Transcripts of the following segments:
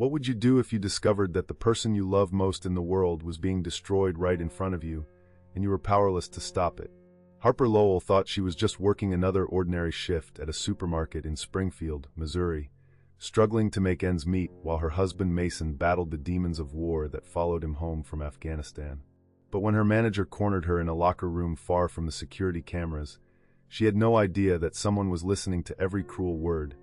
What would you do if you discovered that the person you love most in the world was being destroyed right in front of you, and you were powerless to stop it? Harper Lowell thought she was just working another ordinary shift at a supermarket in Springfield, Missouri, struggling to make ends meet while her husband Mason battled the demons of war that followed him home from Afghanistan. But when her manager cornered her in a locker room far from the security cameras, she had no idea that someone was listening to every cruel word,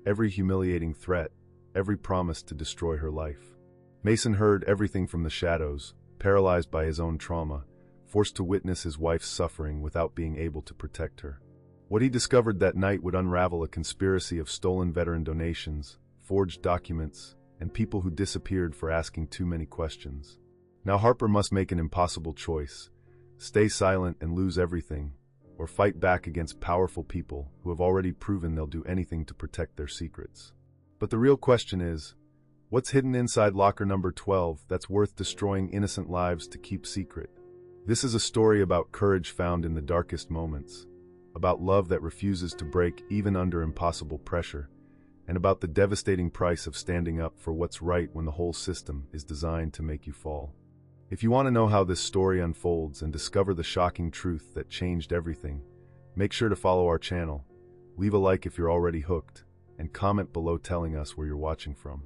every humiliating threat, every promise to destroy her life. Mason heard everything from the shadows, paralyzed by his own trauma, forced to witness his wife's suffering without being able to protect her. What he discovered that night would unravel a conspiracy of stolen veteran donations, forged documents, and people who disappeared for asking too many questions. Now Harper must make an impossible choice: stay silent and lose everything, or fight back against powerful people who have already proven they'll do anything to protect their secrets. But the real question is, what's hidden inside locker number 12 that's worth destroying innocent lives to keep secret? This is a story about courage found in the darkest moments, about love that refuses to break even under impossible pressure, and about the devastating price of standing up for what's right when the whole system is designed to make you fall. If you want to know how this story unfolds and discover the shocking truth that changed everything, make sure to follow our channel, leave a like if you're already hooked, and comment below telling us where you're watching from.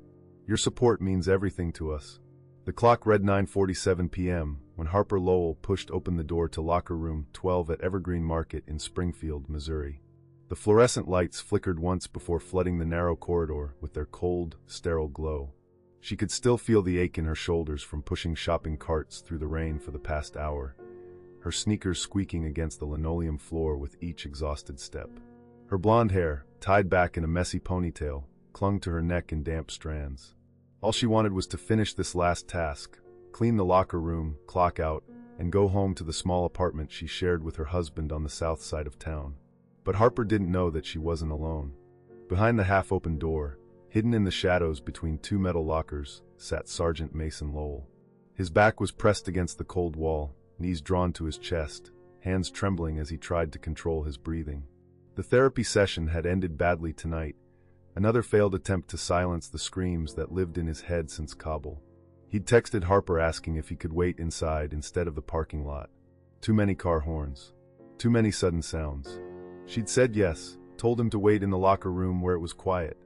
Your support means everything to us. The clock read 9:47 p.m. when Harper Lowell pushed open the door to locker room 12 at Evergreen Market in Springfield, Missouri. The fluorescent lights flickered once before flooding the narrow corridor with their cold, sterile glow. She could still feel the ache in her shoulders from pushing shopping carts through the rain for the past hour, her sneakers squeaking against the linoleum floor with each exhausted step. Her blonde hair, tied back in a messy ponytail, clung to her neck in damp strands. All she wanted was to finish this last task, clean the locker room, clock out, and go home to the small apartment she shared with her husband on the south side of town. But Harper didn't know that she wasn't alone. Behind the half-open door, hidden in the shadows between two metal lockers, sat Sergeant Mason Lowell. His back was pressed against the cold wall, knees drawn to his chest, hands trembling as he tried to control his breathing. The therapy session had ended badly tonight, another failed attempt to silence the screams that lived in his head since Kabul. He'd texted Harper asking if he could wait inside instead of the parking lot. Too many car horns. Too many sudden sounds. She'd said yes, told him to wait in the locker room where it was quiet.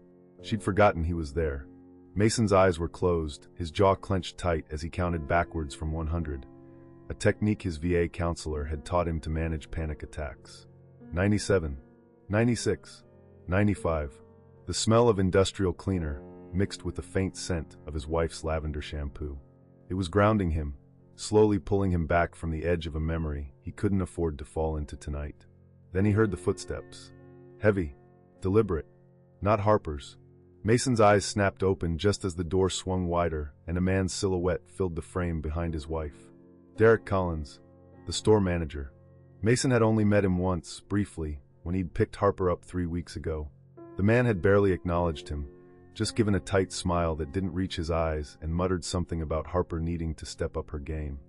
She'd forgotten he was there. Mason's eyes were closed, his jaw clenched tight as he counted backwards from 100, a technique his VA counselor had taught him to manage panic attacks. 97. 96. 95. The smell of industrial cleaner mixed with the faint scent of his wife's lavender shampoo. It was grounding him, slowly pulling him back from the edge of a memory he couldn't afford to fall into tonight. Then he heard the footsteps. Heavy, deliberate, not Harper's. Mason's eyes snapped open just as the door swung wider and a man's silhouette filled the frame behind his wife. Derek Collins, the store manager. Mason had only met him once, briefly, when he'd picked Harper up 3 weeks ago. The man had barely acknowledged him, just given a tight smile that didn't reach his eyes and muttered something about Harper needing to step up her game.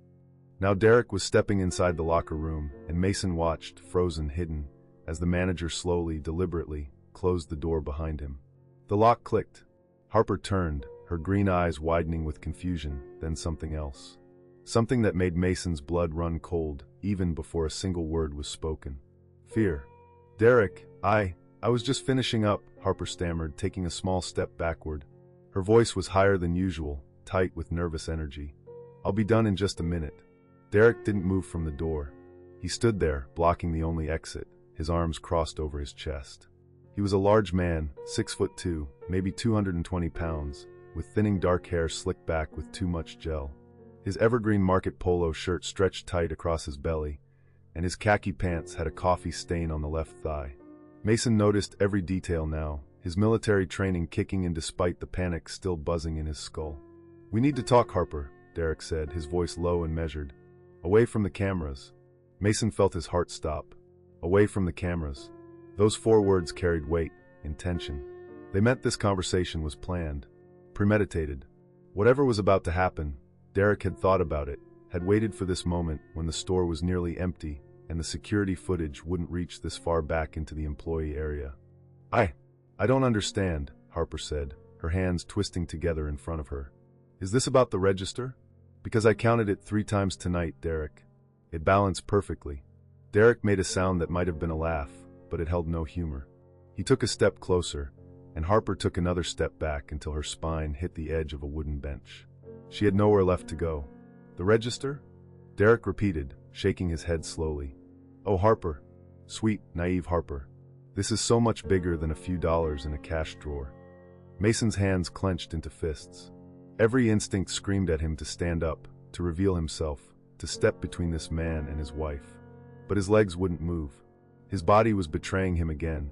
Now Derek was stepping inside the locker room, and Mason watched, frozen, hidden, as the manager slowly, deliberately, closed the door behind him. The lock clicked. Harper turned, her green eyes widening with confusion, then something else. Something that made Mason's blood run cold, even before a single word was spoken. Fear. Derek, I was just finishing up, Harper stammered, taking a small step backward. Her voice was higher than usual, tight with nervous energy. I'll be done in just a minute. Derek didn't move from the door. He stood there, blocking the only exit, his arms crossed over his chest. He was a large man, 6'2", maybe 220 pounds, with thinning dark hair slicked back with too much gel. His Evergreen Market polo shirt stretched tight across his belly, and his khaki pants had a coffee stain on the left thigh. Mason noticed every detail now, his military training kicking in despite the panic still buzzing in his skull. We need to talk, Harper, Derek said, his voice low and measured. Away from the cameras. Mason felt his heart stop. Away from the cameras. Those 4 words carried weight, intention. They meant this conversation was planned, premeditated. Whatever was about to happen, Derek had thought about it, had waited for this moment when the store was nearly empty and the security footage wouldn't reach this far back into the employee area. I don't understand, Harper said, her hands twisting together in front of her. Is this about the register? Because I counted it 3 times tonight, Derek. It balanced perfectly. Derek made a sound that might have been a laugh, but it held no humor. He took a step closer, and Harper took another step back until her spine hit the edge of a wooden bench. She had nowhere left to go. The register? Derek repeated, shaking his head slowly. Oh, Harper. Sweet, naive Harper. This is so much bigger than a few dollars in a cash drawer. Mason's hands clenched into fists. Every instinct screamed at him to stand up, to reveal himself, to step between this man and his wife. But his legs wouldn't move. His body was betraying him again,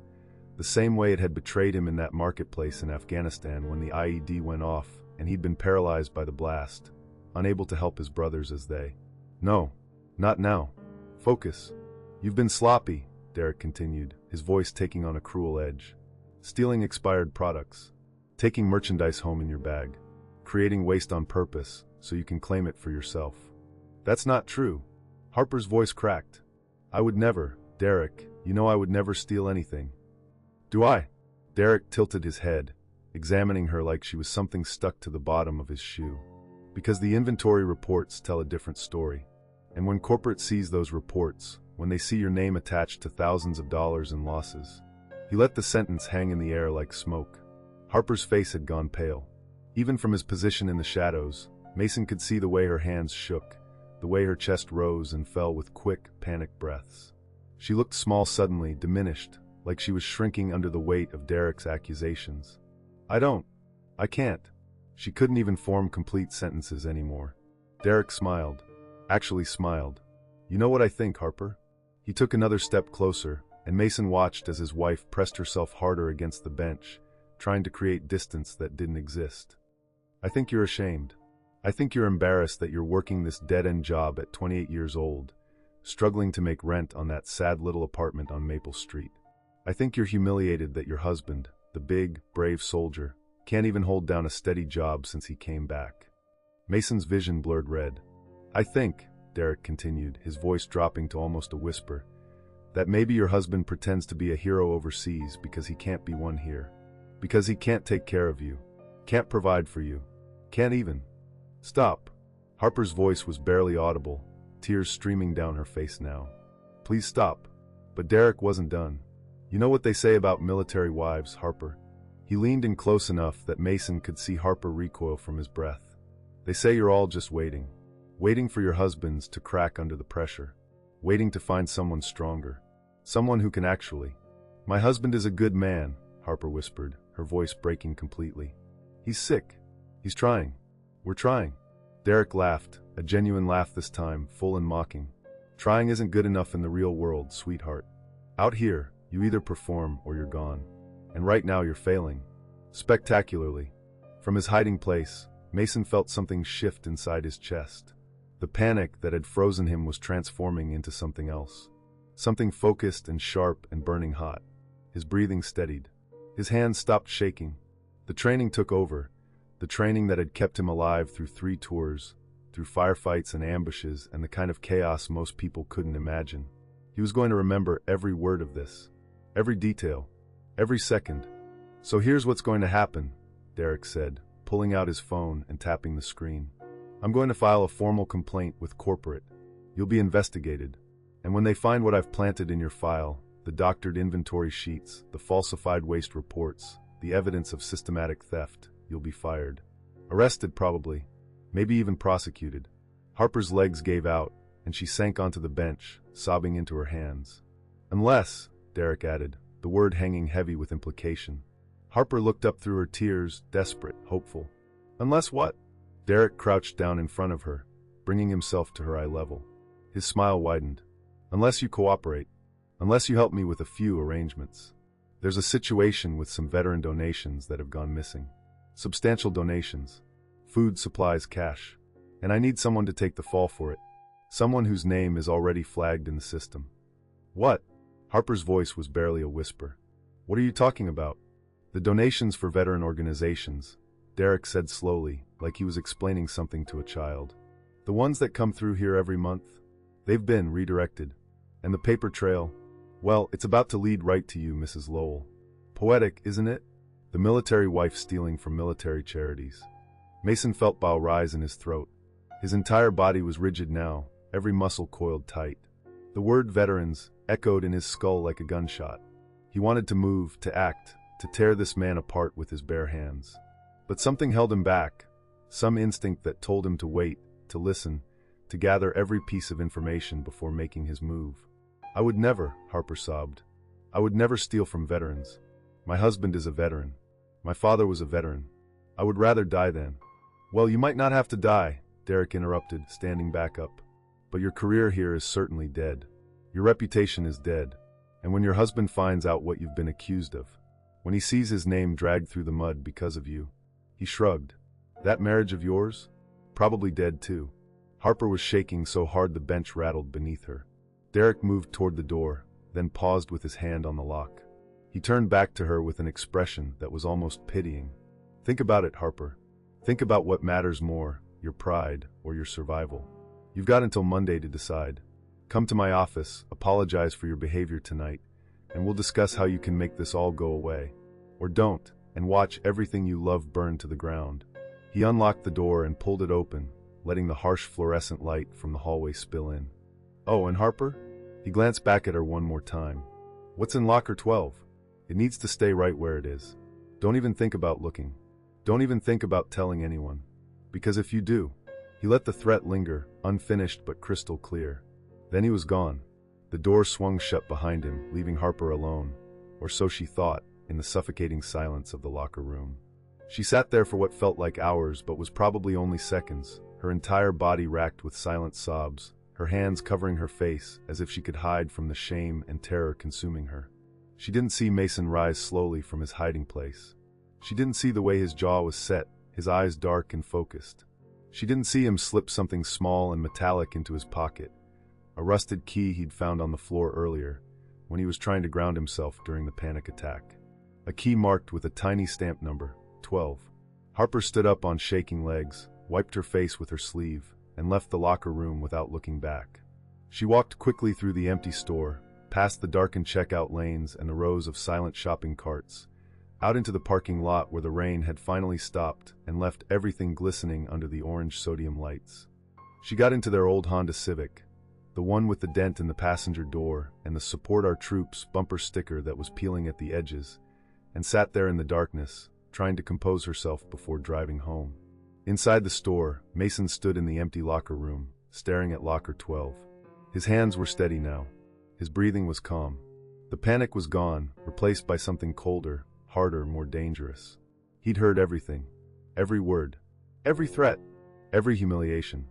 the same way it had betrayed him in that marketplace in Afghanistan when the IED went off and he'd been paralyzed by the blast, unable to help his brothers as they. No, not now. Focus. You've been sloppy, Derek continued, his voice taking on a cruel edge. Stealing expired products. Taking merchandise home in your bag. Creating waste on purpose so you can claim it for yourself. That's not true. Harper's voice cracked. I would never, Derek, you know I would never steal anything. Do I? Derek tilted his head, examining her like she was something stuck to the bottom of his shoe. Because the inventory reports tell a different story. And when corporate sees those reports, when they see your name attached to thousands of dollars in losses. He let the sentence hang in the air like smoke. Harper's face had gone pale. Even from his position in the shadows, Mason could see the way her hands shook, the way her chest rose and fell with quick, panicked breaths. She looked small suddenly, diminished, like she was shrinking under the weight of Derek's accusations. I can't. She couldn't even form complete sentences anymore. Derek smiled. Actually smiled. You know what I think, Harper? He took another step closer, and Mason watched as his wife pressed herself harder against the bench, trying to create distance that didn't exist. I think you're ashamed. I think you're embarrassed that you're working this dead-end job at 28 years old, struggling to make rent on that sad little apartment on Maple Street. I think you're humiliated that your husband, the big, brave soldier, can't even hold down a steady job since he came back. Mason's vision blurred red. I think, Derek continued, his voice dropping to almost a whisper, that maybe your husband pretends to be a hero overseas because he can't be one here. Because he can't take care of you, can't provide for you, can't even. Stop. Harper's voice was barely audible, tears streaming down her face now. Please stop. But Derek wasn't done. You know what they say about military wives, Harper? He leaned in close enough that Mason could see Harper recoil from his breath. They say you're all just waiting. Waiting for your husbands to crack under the pressure. Waiting to find someone stronger. Someone who can actually. My husband is a good man, Harper whispered, her voice breaking completely. He's sick. He's trying. We're trying. Derek laughed, a genuine laugh this time, full and mocking. Trying isn't good enough in the real world, sweetheart. Out here, you either perform or you're gone. And right now you're failing. Spectacularly. From his hiding place, Mason felt something shift inside his chest. The panic that had frozen him was transforming into something else. Something focused and sharp and burning hot. His breathing steadied. His hands stopped shaking. The training took over. The training that had kept him alive through 3 tours, through firefights and ambushes and the kind of chaos most people couldn't imagine. He was going to remember every word of this. Every detail. Every second. So here's what's going to happen, Derek said, pulling out his phone and tapping the screen. I'm going to file a formal complaint with corporate. You'll be investigated. And when they find what I've planted in your file, the doctored inventory sheets, the falsified waste reports, the evidence of systematic theft, you'll be fired. Arrested probably. Maybe even prosecuted. Harper's legs gave out, and she sank onto the bench, sobbing into her hands. Unless, Derek added, the word hanging heavy with implication. Harper looked up through her tears, desperate, hopeful. Unless what? Derek crouched down in front of her, bringing himself to her eye level. His smile widened. Unless you cooperate. Unless you help me with a few arrangements. There's a situation with some veteran donations that have gone missing. Substantial donations. Food, supplies, cash. And I need someone to take the fall for it. Someone whose name is already flagged in the system. What? Harper's voice was barely a whisper. What are you talking about? The donations for veteran organizations, Derek said slowly, like he was explaining something to a child. The ones that come through here every month, they've been redirected. And the paper trail, well, it's about to lead right to you, Mrs. Lowell. Poetic, isn't it? The military wife stealing from military charities. Mason felt bile rise in his throat. His entire body was rigid now, every muscle coiled tight. The word veterans echoed in his skull like a gunshot. He wanted to move, to act, to tear this man apart with his bare hands. But something held him back, some instinct that told him to wait, to listen, to gather every piece of information before making his move. "I would never," Harper sobbed. "I would never steal from veterans. My husband is a veteran. My father was a veteran. I would rather die than—" "Well, you might not have to die," Derek interrupted, standing back up. "But your career here is certainly dead. Your reputation is dead. And when your husband finds out what you've been accused of, when he sees his name dragged through the mud because of you—" He shrugged. "That marriage of yours? Probably dead too." Harper was shaking so hard the bench rattled beneath her. Derek moved toward the door, then paused with his hand on the lock. He turned back to her with an expression that was almost pitying. "Think about it, Harper. Think about what matters more, your pride or your survival. You've got until Monday to decide. Come to my office, apologize for your behavior tonight, and we'll discuss how you can make this all go away. Or don't, and watch everything you love burn to the ground." He unlocked the door and pulled it open, letting the harsh fluorescent light from the hallway spill in. "Oh, and Harper?" He glanced back at her one more time. "What's in locker 12? It needs to stay right where it is. Don't even think about looking. Don't even think about telling anyone. Because if you do—" He let the threat linger, unfinished but crystal clear. Then he was gone. The door swung shut behind him, leaving Harper alone, or so she thought, in the suffocating silence of the locker room. She sat there for what felt like hours but was probably only seconds, her entire body racked with silent sobs, her hands covering her face as if she could hide from the shame and terror consuming her. She didn't see Mason rise slowly from his hiding place. She didn't see the way his jaw was set, his eyes dark and focused. She didn't see him slip something small and metallic into his pocket, a rusted key he'd found on the floor earlier, when he was trying to ground himself during the panic attack. A key marked with a tiny stamp number, 12. Harper stood up on shaking legs, wiped her face with her sleeve, and left the locker room without looking back. She walked quickly through the empty store, past the darkened checkout lanes and the rows of silent shopping carts, out into the parking lot where the rain had finally stopped and left everything glistening under the orange sodium lights. She got into their old Honda Civic, the one with the dent in the passenger door and the "Support Our Troops" bumper sticker that was peeling at the edges, and sat there in the darkness, trying to compose herself before driving home. Inside the store, Mason stood in the empty locker room, staring at locker 12. His hands were steady now. His breathing was calm. The panic was gone, replaced by something colder, harder, more dangerous. He'd heard everything. Every word. Every threat. Every humiliation.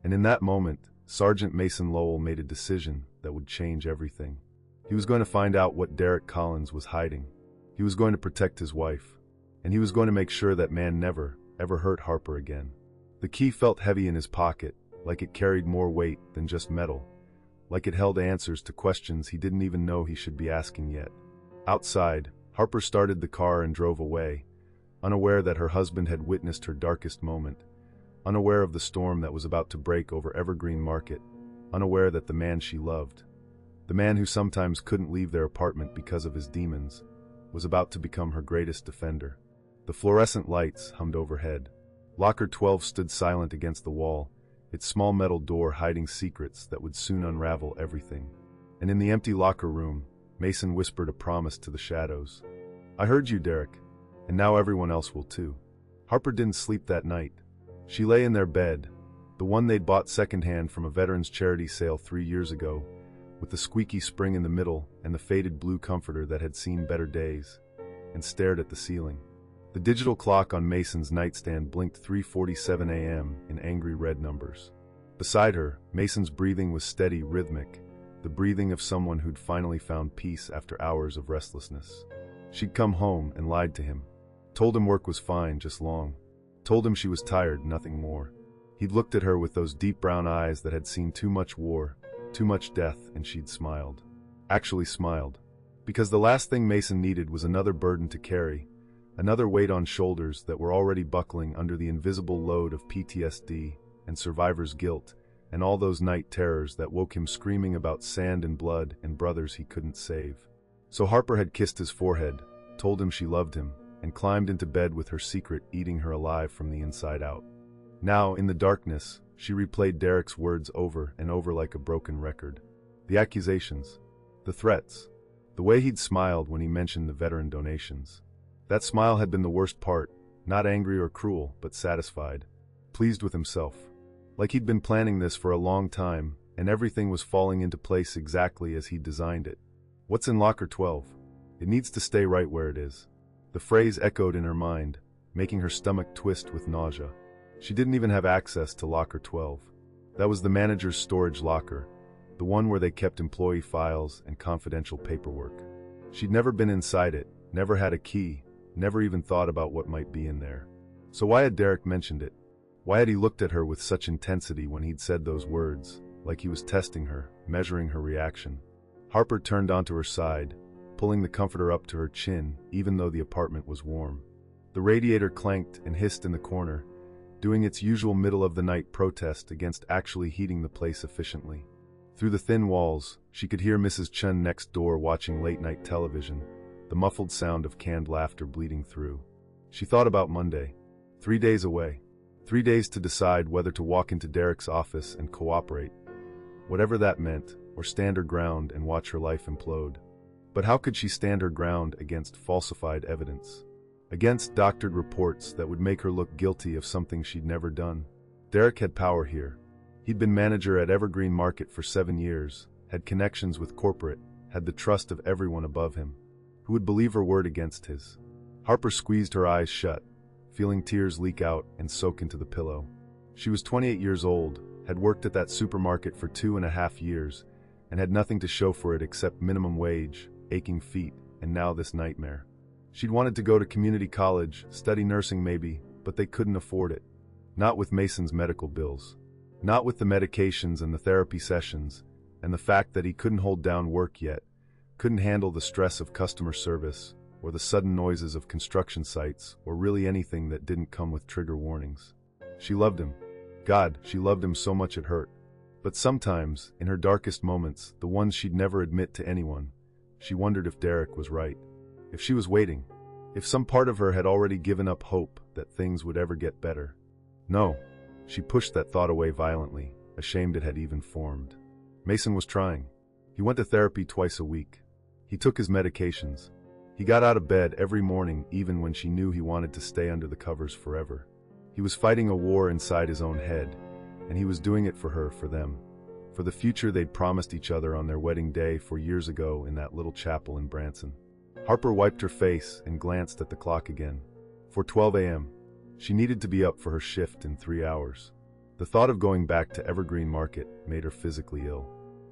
And in that moment, Sergeant Mason Lowell made a decision that would change everything. He was going to find out what Derek Collins was hiding. He was going to protect his wife. And he was going to make sure that man never, ever hurt Harper again. The key felt heavy in his pocket, like it carried more weight than just metal, like it held answers to questions he didn't even know he should be asking yet. Outside, Harper started the car and drove away, unaware that her husband had witnessed her darkest moment, unaware of the storm that was about to break over Evergreen Market, unaware that the man she loved, the man who sometimes couldn't leave their apartment because of his demons, was about to become her greatest defender. The fluorescent lights hummed overhead. Locker 12 stood silent against the wall, its small metal door hiding secrets that would soon unravel everything. And in the empty locker room, Mason whispered a promise to the shadows. "I heard you, Derek, and now everyone else will too." Harper didn't sleep that night. She lay in their bed, the one they'd bought secondhand from a veterans charity sale 3 years ago, with the squeaky spring in the middle and the faded blue comforter that had seen better days, and stared at the ceiling. The digital clock on Mason's nightstand blinked 3:47 a.m. in angry red numbers. Beside her, Mason's breathing was steady, rhythmic, the breathing of someone who'd finally found peace after hours of restlessness. She'd come home and lied to him, told him work was fine, just long, told him she was tired, nothing more. He'd looked at her with those deep brown eyes that had seen too much war, too much death, and she'd smiled. Actually smiled. Because the last thing Mason needed was another burden to carry, another weight on shoulders that were already buckling under the invisible load of PTSD and survivor's guilt and all those night terrors that woke him screaming about sand and blood and brothers he couldn't save. So Harper had kissed his forehead, told him she loved him, and climbed into bed with her secret eating her alive from the inside out. Now, in the darkness, she replayed Derek's words over and over like a broken record. The accusations, the threats, the way he'd smiled when he mentioned the veteran donations. That smile had been the worst part, not angry or cruel, but satisfied, pleased with himself. Like he'd been planning this for a long time, and everything was falling into place exactly as he'd designed it. What's in locker 12? It needs to stay right where it is. The phrase echoed in her mind, making her stomach twist with nausea. She didn't even have access to locker 12. That was the manager's storage locker, the one where they kept employee files and confidential paperwork. She'd never been inside it, never had a key, never even thought about what might be in there. So why had Derek mentioned it? Why had he looked at her with such intensity when he'd said those words, like he was testing her, measuring her reaction? Harper turned onto her side, pulling the comforter up to her chin, even though the apartment was warm. The radiator clanked and hissed in the corner, doing its usual middle-of-the-night protest against actually heating the place efficiently. Through the thin walls, she could hear Mrs. Chun next door watching late-night television, the muffled sound of canned laughter bleeding through. She thought about Monday. 3 days away. 3 days to decide whether to walk into Derek's office and cooperate, whatever that meant, or stand her ground and watch her life implode. But how could she stand her ground against falsified evidence? Against doctored reports that would make her look guilty of something she'd never done? Derek had power here. He'd been manager at Evergreen Market for 7 years, had connections with corporate, had the trust of everyone above him. Who would believe her word against his? Harper squeezed her eyes shut, feeling tears leak out and soak into the pillow. She was 28 years old, had worked at that supermarket for 2.5 years, and had nothing to show for it except minimum wage, aching feet, and now this nightmare. She'd wanted to go to community college, study nursing maybe, but they couldn't afford it. Not with Mason's medical bills. Not with the medications and the therapy sessions, and the fact that he couldn't hold down work yet, couldn't handle the stress of customer service, or the sudden noises of construction sites, or really anything that didn't come with trigger warnings. She loved him. God, she loved him so much it hurt. But sometimes, in her darkest moments, the ones she'd never admit to anyone, she wondered if Derek was right. If she was waiting. If some part of her had already given up hope that things would ever get better. No. She pushed that thought away violently, ashamed it had even formed. Mason was trying. He went to therapy twice a week. He took his medications. He got out of bed every morning even when she knew he wanted to stay under the covers forever. He was fighting a war inside his own head, and he was doing it for her, for them. For the future they'd promised each other on their wedding day 4 years ago in that little chapel in Branson. Harper wiped her face and glanced at the clock again. 4:12 a.m. She needed to be up for her shift in 3 hours. The thought of going back to Evergreen Market made her physically ill.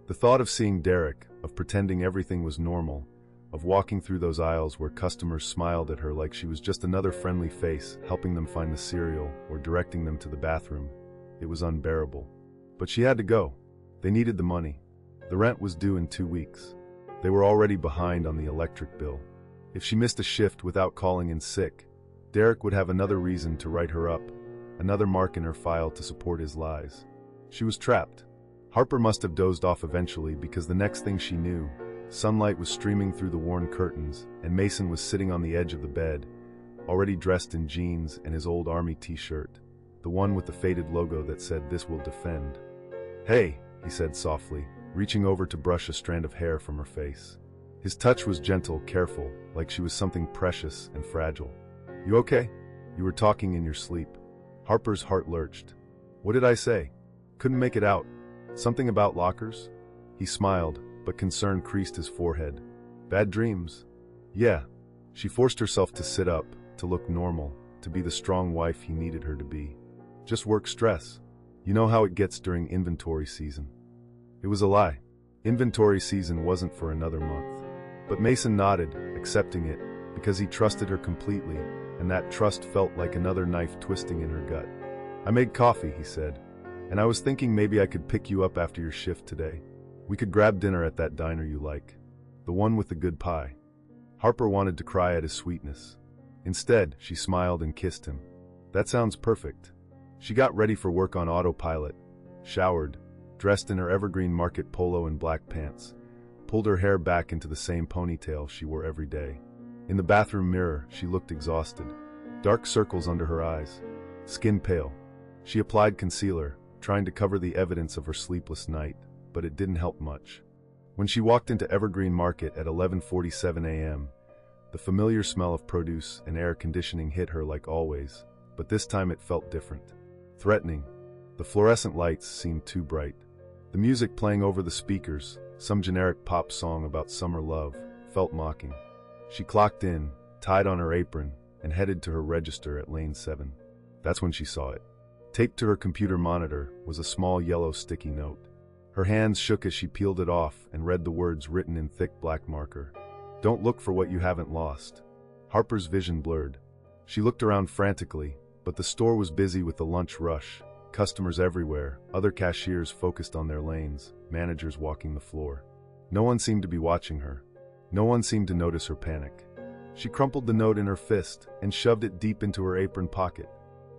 The thought of seeing Derek, of pretending everything was normal, of walking through those aisles where customers smiled at her like she was just another friendly face helping them find the cereal or directing them to the bathroom. It was unbearable. But she had to go. They needed the money. The rent was due in 2 weeks. They were already behind on the electric bill. If she missed a shift without calling in sick, Derek would have another reason to write her up, another mark in her file to support his lies. She was trapped. Harper must have dozed off eventually because the next thing she knew, sunlight was streaming through the worn curtains, and Mason was sitting on the edge of the bed, already dressed in jeans and his old army t-shirt, the one with the faded logo that said, "This will defend." "Hey," he said softly, reaching over to brush a strand of hair from her face. His touch was gentle, careful, like she was something precious and fragile. "You okay? You were talking in your sleep." Harper's heart lurched. "What did I say?" Couldn't make it out. Something about lockers? He smiled, but concern creased his forehead. "Bad dreams?" "Yeah." She forced herself to sit up, to look normal, to be the strong wife he needed her to be. "Just work stress. You know how it gets during inventory season." It was a lie. Inventory season wasn't for another month. But Mason nodded, accepting it, because he trusted her completely, and that trust felt like another knife twisting in her gut. "I made coffee," he said, "and I was thinking maybe I could pick you up after your shift today. We could grab dinner at that diner you like. The one with the good pie." Harper wanted to cry at his sweetness. Instead, she smiled and kissed him. "That sounds perfect." She got ready for work on autopilot, showered, dressed in her Evergreen Market polo and black pants, pulled her hair back into the same ponytail she wore every day. In the bathroom mirror, she looked exhausted. Dark circles under her eyes. Skin pale. She applied concealer, trying to cover the evidence of her sleepless night, but it didn't help much. When she walked into Evergreen Market at 11:47 a.m., the familiar smell of produce and air conditioning hit her like always, but this time it felt different. Threatening. The fluorescent lights seemed too bright. The music playing over the speakers, some generic pop song about summer love, felt mocking. She clocked in, tied on her apron, and headed to her register at lane 7. That's when she saw it. Taped to her computer monitor was a small yellow sticky note. Her hands shook as she peeled it off and read the words written in thick black marker. Don't look for what you haven't lost. Harper's vision blurred. She looked around frantically, but the store was busy with the lunch rush. Customers everywhere, other cashiers focused on their lanes, managers walking the floor. No one seemed to be watching her. No one seemed to notice her panic. She crumpled the note in her fist and shoved it deep into her apron pocket.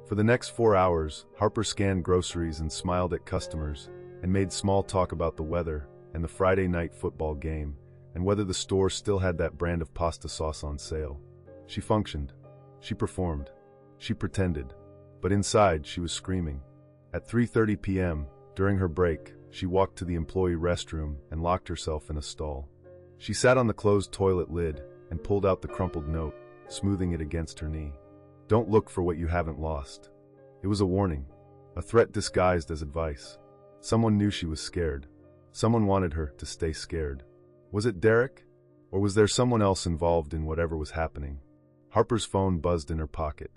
For the next 4 hours, Harper scanned groceries and smiled at customers, and made small talk about the weather and the Friday night football game, and whether the store still had that brand of pasta sauce on sale. She functioned. She performed. She pretended. But inside, she was screaming. At 3:30 p.m., during her break, she walked to the employee restroom and locked herself in a stall. She sat on the closed toilet lid and pulled out the crumpled note, smoothing it against her knee. Don't look for what you haven't lost. It was a warning, a threat disguised as advice. Someone knew she was scared. Someone wanted her to stay scared. Was it Derek? Or was there someone else involved in whatever was happening? Harper's phone buzzed in her pocket.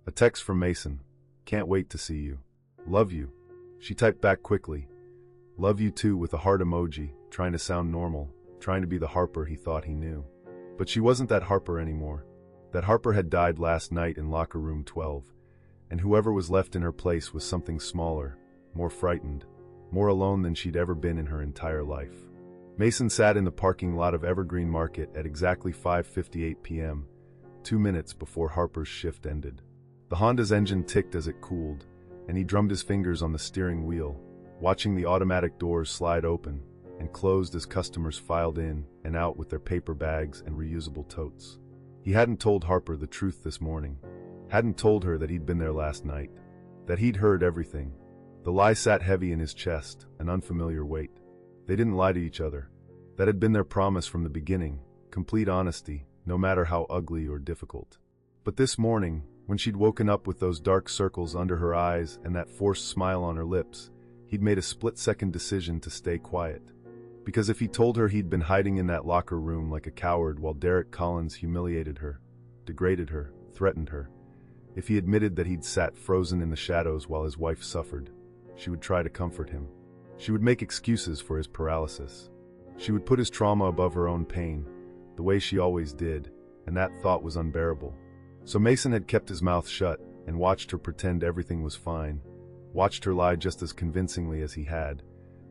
A text from Mason. Can't wait to see you. Love you. She typed back quickly. Love you too, with a heart emoji, trying to sound normal, trying to be the Harper he thought he knew. But she wasn't that Harper anymore. That Harper had died last night in locker room 12, and whoever was left in her place was something smaller, more frightened, more alone than she'd ever been in her entire life. Mason sat in the parking lot of Evergreen Market at exactly 5:58 p.m., 2 minutes before Harper's shift ended. The Honda's engine ticked as it cooled, and he drummed his fingers on the steering wheel, watching the automatic doors slide open and closed as customers filed in and out with their paper bags and reusable totes. He hadn't told Harper the truth this morning. Hadn't told her that he'd been there last night. That he'd heard everything. The lie sat heavy in his chest, an unfamiliar weight. They didn't lie to each other. That had been their promise from the beginning, complete honesty, no matter how ugly or difficult. But this morning, when she'd woken up with those dark circles under her eyes and that forced smile on her lips, he'd made a split-second decision to stay quiet. Because if he told her he'd been hiding in that locker room like a coward while Derek Collins humiliated her, degraded her, threatened her, if he admitted that he'd sat frozen in the shadows while his wife suffered, she would try to comfort him. She would make excuses for his paralysis. She would put his trauma above her own pain, the way she always did, and that thought was unbearable. So Mason had kept his mouth shut and watched her pretend everything was fine, watched her lie just as convincingly as he had,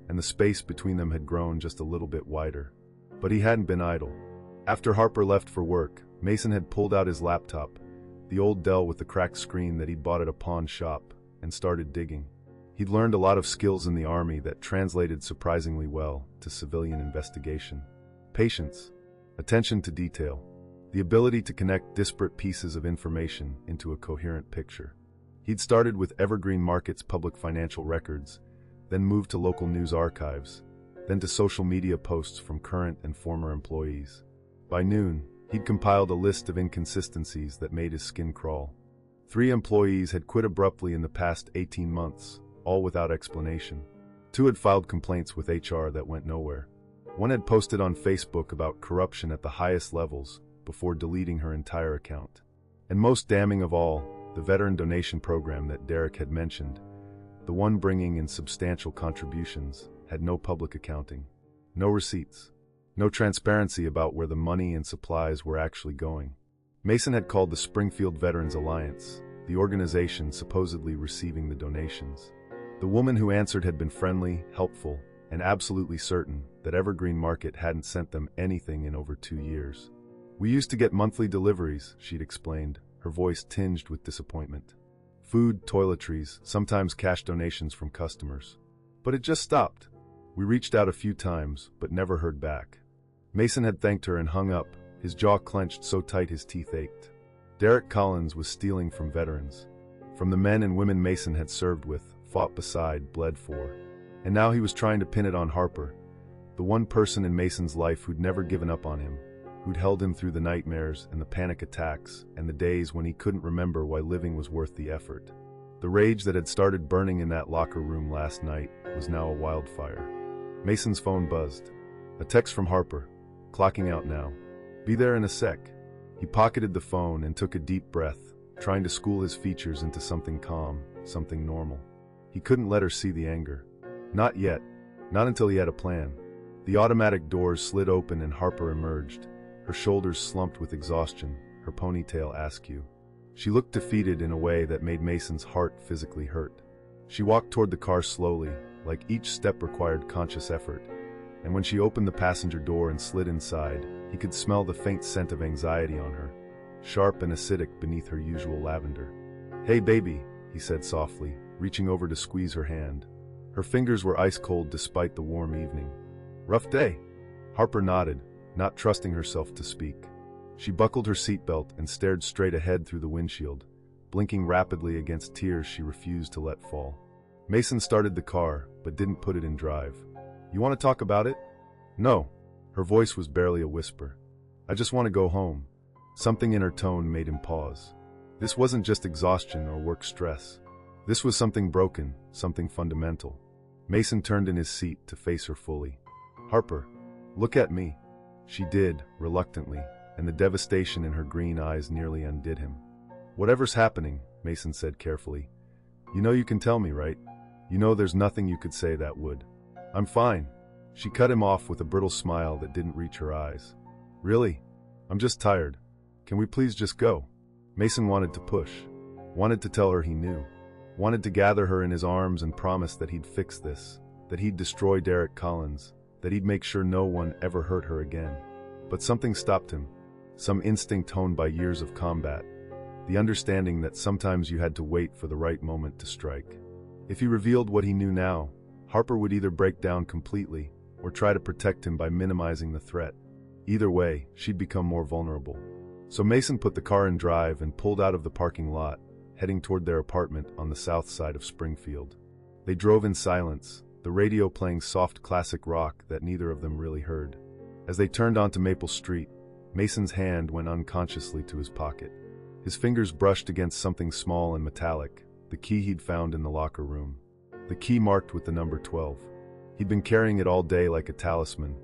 and the space between them had grown just a little bit wider. But he hadn't been idle. After Harper left for work, Mason had pulled out his laptop, the old Dell with the cracked screen that he'd bought at a pawn shop, and started digging. He'd learned a lot of skills in the Army that translated surprisingly well to civilian investigation. Patience, attention to detail, the ability to connect disparate pieces of information into a coherent picture. He'd started with Evergreen Market's public financial records, then moved to local news archives, then to social media posts from current and former employees. By noon, he'd compiled a list of inconsistencies that made his skin crawl. 3 employees had quit abruptly in the past 18 months, all without explanation. 2 had filed complaints with HR that went nowhere. 1 had posted on Facebook about corruption at the highest levels before deleting her entire account. And most damning of all, the veteran donation program that Derek had mentioned, the one bringing in substantial contributions, had no public accounting, no receipts, no transparency about where the money and supplies were actually going. Mason had called the Springfield Veterans Alliance, the organization supposedly receiving the donations. The woman who answered had been friendly, helpful, and absolutely certain that Evergreen Market hadn't sent them anything in over 2 years. We used to get monthly deliveries, she'd explained, her voice tinged with disappointment. Food, toiletries, sometimes cash donations from customers. But it just stopped. We reached out a few times, but never heard back. Mason had thanked her and hung up, his jaw clenched so tight his teeth ached. Derek Collins was stealing from veterans, from the men and women Mason had served with, fought beside, bled for. And now he was trying to pin it on Harper, the one person in Mason's life who'd never given up on him, who'd held him through the nightmares and the panic attacks and the days when he couldn't remember why living was worth the effort. The rage that had started burning in that locker room last night was now a wildfire. Mason's phone buzzed. A text from Harper, clocking out now. Be there in a sec. He pocketed the phone and took a deep breath, trying to school his features into something calm, something normal. He couldn't let her see the anger. Not yet. Not until he had a plan. The automatic doors slid open and Harper emerged, her shoulders slumped with exhaustion, her ponytail askew. She looked defeated in a way that made Mason's heart physically hurt. She walked toward the car slowly, like each step required conscious effort, and when she opened the passenger door and slid inside, he could smell the faint scent of anxiety on her, sharp and acidic beneath her usual lavender. "Hey baby," he said softly, reaching over to squeeze her hand. Her fingers were ice-cold despite the warm evening. "Rough day?" Harper nodded, not trusting herself to speak. She buckled her seatbelt and stared straight ahead through the windshield, blinking rapidly against tears she refused to let fall. Mason started the car, but didn't put it in drive. "You want to talk about it?" "No." Her voice was barely a whisper. "I just want to go home." Something in her tone made him pause. This wasn't just exhaustion or work stress. This was something broken, something fundamental. Mason turned in his seat to face her fully. "Harper, look at me." She did, reluctantly, and the devastation in her green eyes nearly undid him. "Whatever's happening," Mason said carefully, "you know you can tell me, right? You know there's nothing you could say that would." "I'm fine." She cut him off with a brittle smile that didn't reach her eyes. "Really? I'm just tired. Can we please just go?" Mason wanted to push, wanted to tell her he knew, wanted to gather her in his arms and promise that he'd fix this, that he'd destroy Derek Collins, that he'd make sure no one ever hurt her again. But something stopped him, some instinct honed by years of combat, the understanding that sometimes you had to wait for the right moment to strike. If he revealed what he knew now, Harper would either break down completely or try to protect him by minimizing the threat. Either way, she'd become more vulnerable. So Mason put the car in drive and pulled out of the parking lot, heading toward their apartment on the south side of Springfield. They drove in silence, the radio playing soft classic rock that neither of them really heard. As they turned onto Maple Street, Mason's hand went unconsciously to his pocket. His fingers brushed against something small and metallic, the key he'd found in the locker room. The key marked with the number 12. He'd been carrying it all day like a talisman,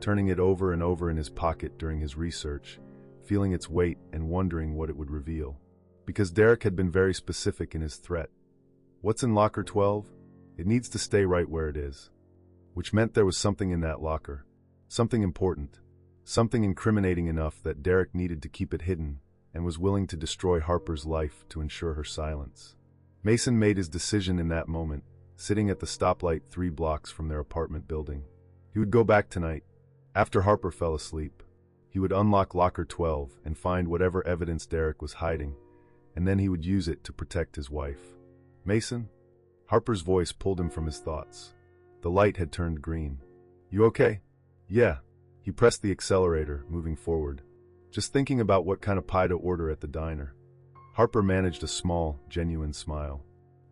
turning it over and over in his pocket during his research, feeling its weight and wondering what it would reveal. Because Derek had been very specific in his threat. "What's in locker 12? It needs to stay right where it is." Which meant there was something in that locker. Something important. Something incriminating enough that Derek needed to keep it hidden and was willing to destroy Harper's life to ensure her silence. Mason made his decision in that moment, sitting at the stoplight 3 blocks from their apartment building. He would go back tonight. After Harper fell asleep, he would unlock locker 12 and find whatever evidence Derek was hiding, and then he would use it to protect his wife. "Mason?" Harper's voice pulled him from his thoughts. The light had turned green. "You okay?" "Yeah." He pressed the accelerator, moving forward, just thinking about what kind of pie to order at the diner. Harper managed a small, genuine smile.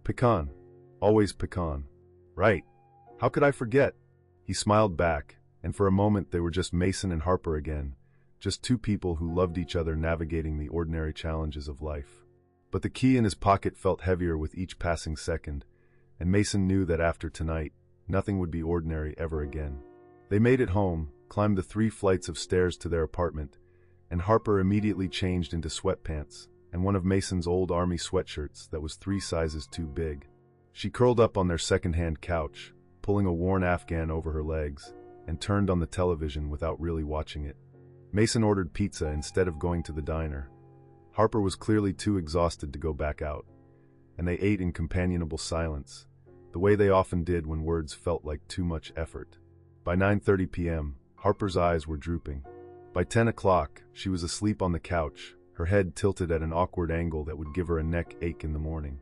"Pecan. Always pecan." "Right. How could I forget?" He smiled back, and for a moment they were just Mason and Harper again, just two people who loved each other navigating the ordinary challenges of life. But the key in his pocket felt heavier with each passing second, and Mason knew that after tonight, nothing would be ordinary ever again. They made it home, climbed the 3 flights of stairs to their apartment, and Harper immediately changed into sweatpants and one of Mason's old army sweatshirts that was 3 sizes too big. She curled up on their second-hand couch, pulling a worn Afghan over her legs, and turned on the television without really watching it. Mason ordered pizza instead of going to the diner. Harper was clearly too exhausted to go back out, and they ate in companionable silence, the way they often did when words felt like too much effort. By 9:30 p.m., Harper's eyes were drooping. By 10 o'clock, she was asleep on the couch, her head tilted at an awkward angle that would give her a neck ache in the morning.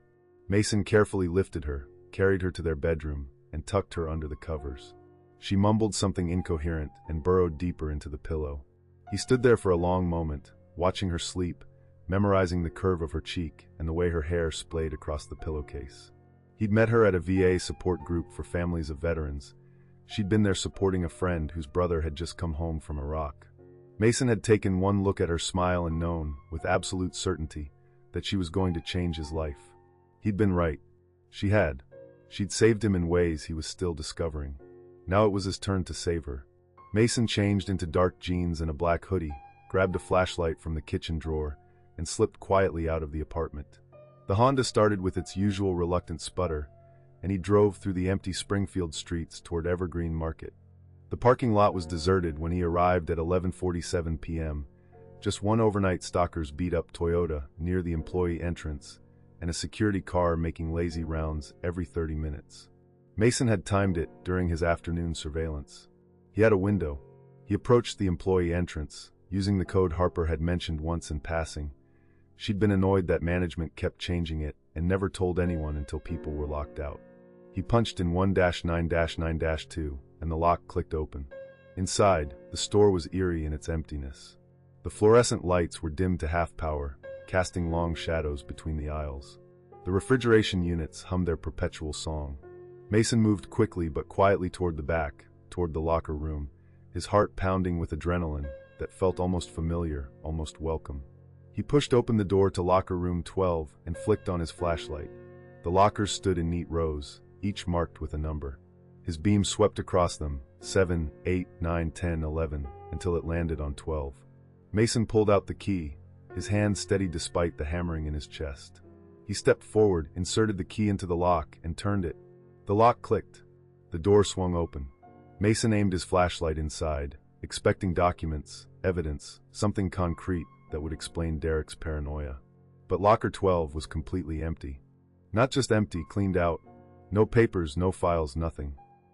Mason carefully lifted her, carried her to their bedroom, and tucked her under the covers. She mumbled something incoherent and burrowed deeper into the pillow. He stood there for a long moment, watching her sleep, memorizing the curve of her cheek and the way her hair splayed across the pillowcase. He'd met her at a VA support group for families of veterans. She'd been there supporting a friend whose brother had just come home from Iraq. Mason had taken one look at her smile and known, with absolute certainty, that she was going to change his life. He'd been right. She had. She'd saved him in ways he was still discovering. Now it was his turn to save her. Mason changed into dark jeans and a black hoodie, grabbed a flashlight from the kitchen drawer, and slipped quietly out of the apartment. The Honda started with its usual reluctant sputter, and he drove through the empty Springfield streets toward Evergreen Market. The parking lot was deserted when he arrived at 11:47 p.m., just one overnight stalker's beat-up Toyota near the employee entrance, and a security car making lazy rounds every 30 minutes. Mason had timed it during his afternoon surveillance. He had a window. He approached the employee entrance, using the code Harper had mentioned once in passing. She'd been annoyed that management kept changing it and never told anyone until people were locked out. He punched in 1-9-9-2, and the lock clicked open. Inside, the store was eerie in its emptiness. The fluorescent lights were dimmed to half power, casting long shadows between the aisles. The refrigeration units hummed their perpetual song. Mason moved quickly but quietly toward the back, toward the locker room, his heart pounding with adrenaline that felt almost familiar, almost welcome. He pushed open the door to locker room 12 and flicked on his flashlight. The lockers stood in neat rows, each marked with a number. His beam swept across them, 7, 8, 9, 10, 11, until it landed on 12. Mason pulled out the key, his hand steady despite the hammering in his chest. He stepped forward, inserted the key into the lock, and turned it. The lock clicked. The door swung open. Mason aimed his flashlight inside, expecting documents, evidence, something concrete that would explain Derek's paranoia. But locker 12 was completely empty. Not just empty, cleaned out. No papers, no files, nothing.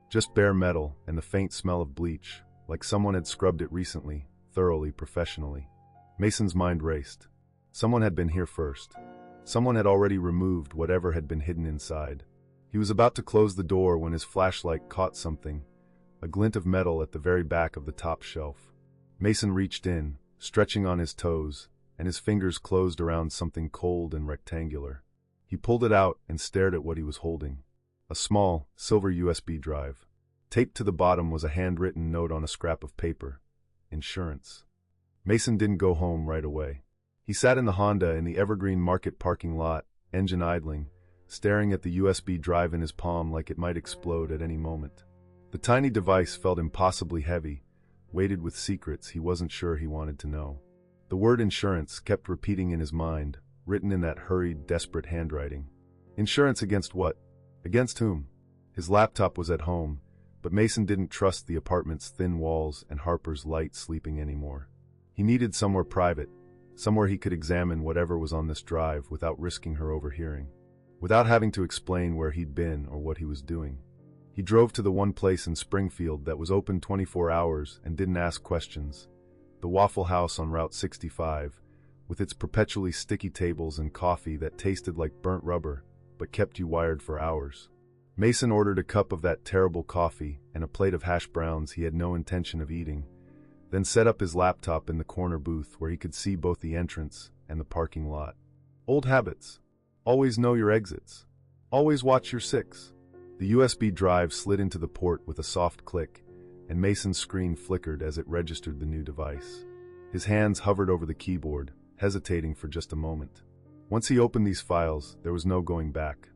Just bare metal and the faint smell of bleach, like someone had scrubbed it recently, thoroughly, professionally. Mason's mind raced. Someone had been here first. Someone had already removed whatever had been hidden inside. He was about to close the door when his flashlight caught something, a glint of metal at the very back of the top shelf. Mason reached in, stretching on his toes, and his fingers closed around something cold and rectangular. He pulled it out and stared at what he was holding. A small, silver USB drive. Taped to the bottom was a handwritten note on a scrap of paper. Insurance. Mason didn't go home right away. He sat in the Honda in the Evergreen Market parking lot, engine idling, staring at the USB drive in his palm like it might explode at any moment. The tiny device felt impossibly heavy, weighted with secrets he wasn't sure he wanted to know. The word insurance kept repeating in his mind, written in that hurried, desperate handwriting. Insurance against what? Against whom? His laptop was at home, but Mason didn't trust the apartment's thin walls and Harper's light sleeping anymore. He needed somewhere private, somewhere he could examine whatever was on this drive without risking her overhearing, without having to explain where he'd been or what he was doing. He drove to the one place in Springfield that was open 24 hours and didn't ask questions, the Waffle House on Route 65, with its perpetually sticky tables and coffee that tasted like burnt rubber but kept you wired for hours. Mason ordered a cup of that terrible coffee and a plate of hash browns he had no intention of eating, then set up his laptop in the corner booth where he could see both the entrance and the parking lot. Old habits. Always know your exits. Always watch your six. The USB drive slid into the port with a soft click, and Mason's screen flickered as it registered the new device. His hands hovered over the keyboard, hesitating for just a moment. Once he opened these files, there was no going back.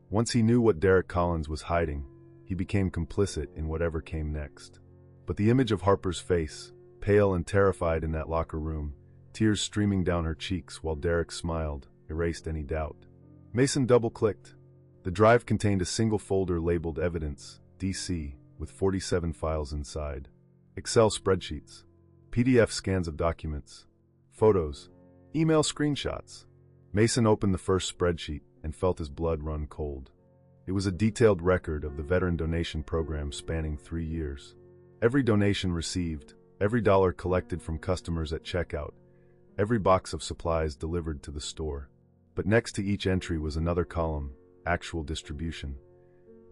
Once he knew what Derek Collins was hiding, he became complicit in whatever came next. But the image of Harper's face, pale and terrified in that locker room, tears streaming down her cheeks while Derek smiled, erased any doubt. Mason double-clicked. The drive contained a single folder labeled Evidence, DC, with 47 files inside. Excel spreadsheets, PDF scans of documents, photos, email screenshots. Mason opened the first spreadsheet and felt his blood run cold. It was a detailed record of the veteran donation program spanning 3 years. Every donation received, every dollar collected from customers at checkout, every box of supplies delivered to the store. But next to each entry was another column, actual distribution,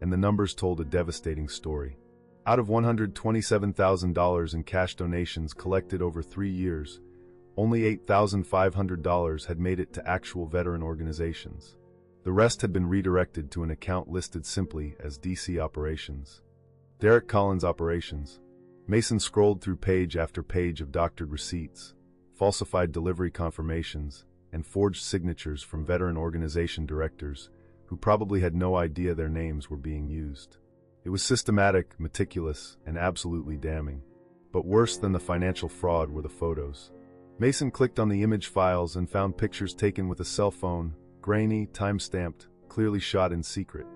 and the numbers told a devastating story. Out of $127,000 in cash donations collected over 3 years, only $8,500 had made it to actual veteran organizations. The rest had been redirected to an account listed simply as DC Operations. Derek Collins Operations. Mason scrolled through page after page of doctored receipts, falsified delivery confirmations, and forged signatures from veteran organization directors who probably had no idea their names were being used. It was systematic, meticulous, and absolutely damning. But worse than the financial fraud were the photos. Mason clicked on the image files and found pictures taken with a cell phone, grainy, time-stamped, clearly shot in secret.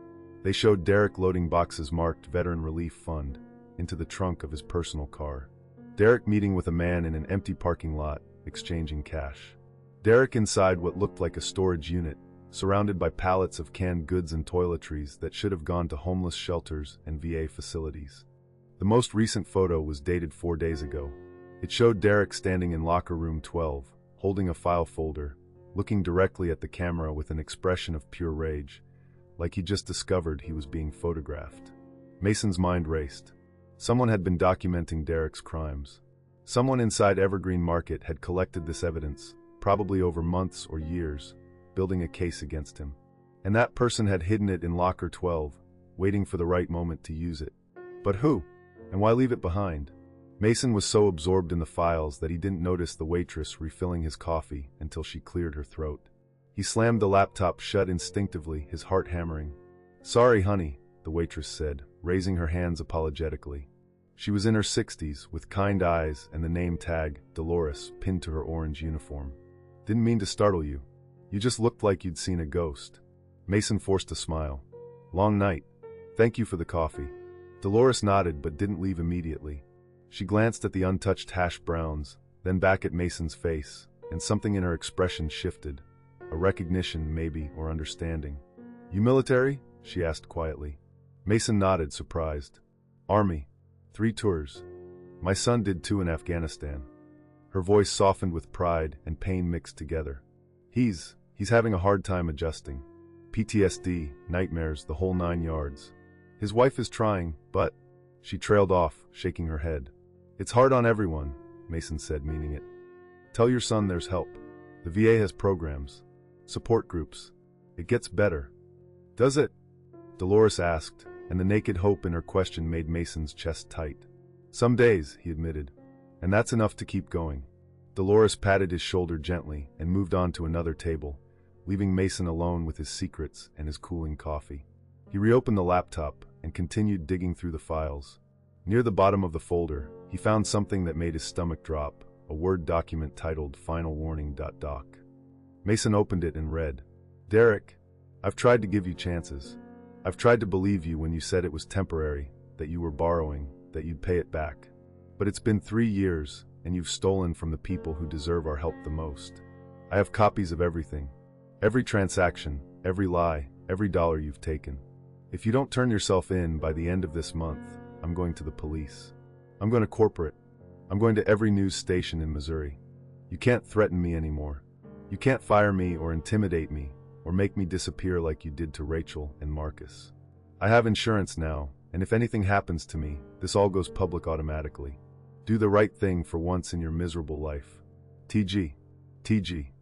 They showed Derek loading boxes marked Veteran Relief Fund into the trunk of his personal car. Derek meeting with a man in an empty parking lot, exchanging cash. Derek inside what looked like a storage unit, surrounded by pallets of canned goods and toiletries that should have gone to homeless shelters and VA facilities. The most recent photo was dated 4 days ago. It showed Derek standing in locker room 12, holding a file folder, looking directly at the camera with an expression of pure rage, like he just discovered he was being photographed. Mason's mind raced. Someone had been documenting Derek's crimes. Someone inside Evergreen Market had collected this evidence, probably over months or years, building a case against him. And that person had hidden it in locker 12, waiting for the right moment to use it. But who? And why leave it behind? Mason was so absorbed in the files that he didn't notice the waitress refilling his coffee until she cleared her throat. He slammed the laptop shut instinctively, his heart hammering. "Sorry, honey," the waitress said, raising her hands apologetically. She was in her 60s, with kind eyes and the name tag, Dolores, pinned to her orange uniform. "Didn't mean to startle you. You just looked like you'd seen a ghost." Mason forced a smile. "Long night. Thank you for the coffee." Dolores nodded but didn't leave immediately. She glanced at the untouched hash browns, then back at Mason's face, and something in her expression shifted. A recognition, maybe, or understanding. "You military?" she asked quietly. Mason nodded, surprised. "Army. 3 tours. My son did 2 in Afghanistan." Her voice softened with pride and pain mixed together. He's having a hard time adjusting. PTSD, nightmares, the whole 9 yards. His wife is trying, but..." She trailed off, shaking her head. "It's hard on everyone," Mason said, meaning it. "Tell your son there's help. The VA has programs. Support groups. It gets better." "Does it?" Dolores asked, and the naked hope in her question made Mason's chest tight. "Some days," he admitted. "And that's enough to keep going." Dolores patted his shoulder gently and moved on to another table, leaving Mason alone with his secrets and his cooling coffee. He reopened the laptop and continued digging through the files. Near the bottom of the folder, he found something that made his stomach drop, a Word document titled Final Warning. Doc. Mason opened it and read, "Derek, I've tried to give you chances. I've tried to believe you when you said it was temporary, that you were borrowing, that you'd pay it back. But it's been 3 years, and you've stolen from the people who deserve our help the most. I have copies of everything. Every transaction, every lie, every dollar you've taken. If you don't turn yourself in by the end of this month, I'm going to the police. I'm going to corporate. I'm going to every news station in Missouri. You can't threaten me anymore. You can't fire me or intimidate me or make me disappear like you did to Rachel and Marcus. I have insurance now, and if anything happens to me, this all goes public automatically. Do the right thing for once in your miserable life. TG. TG."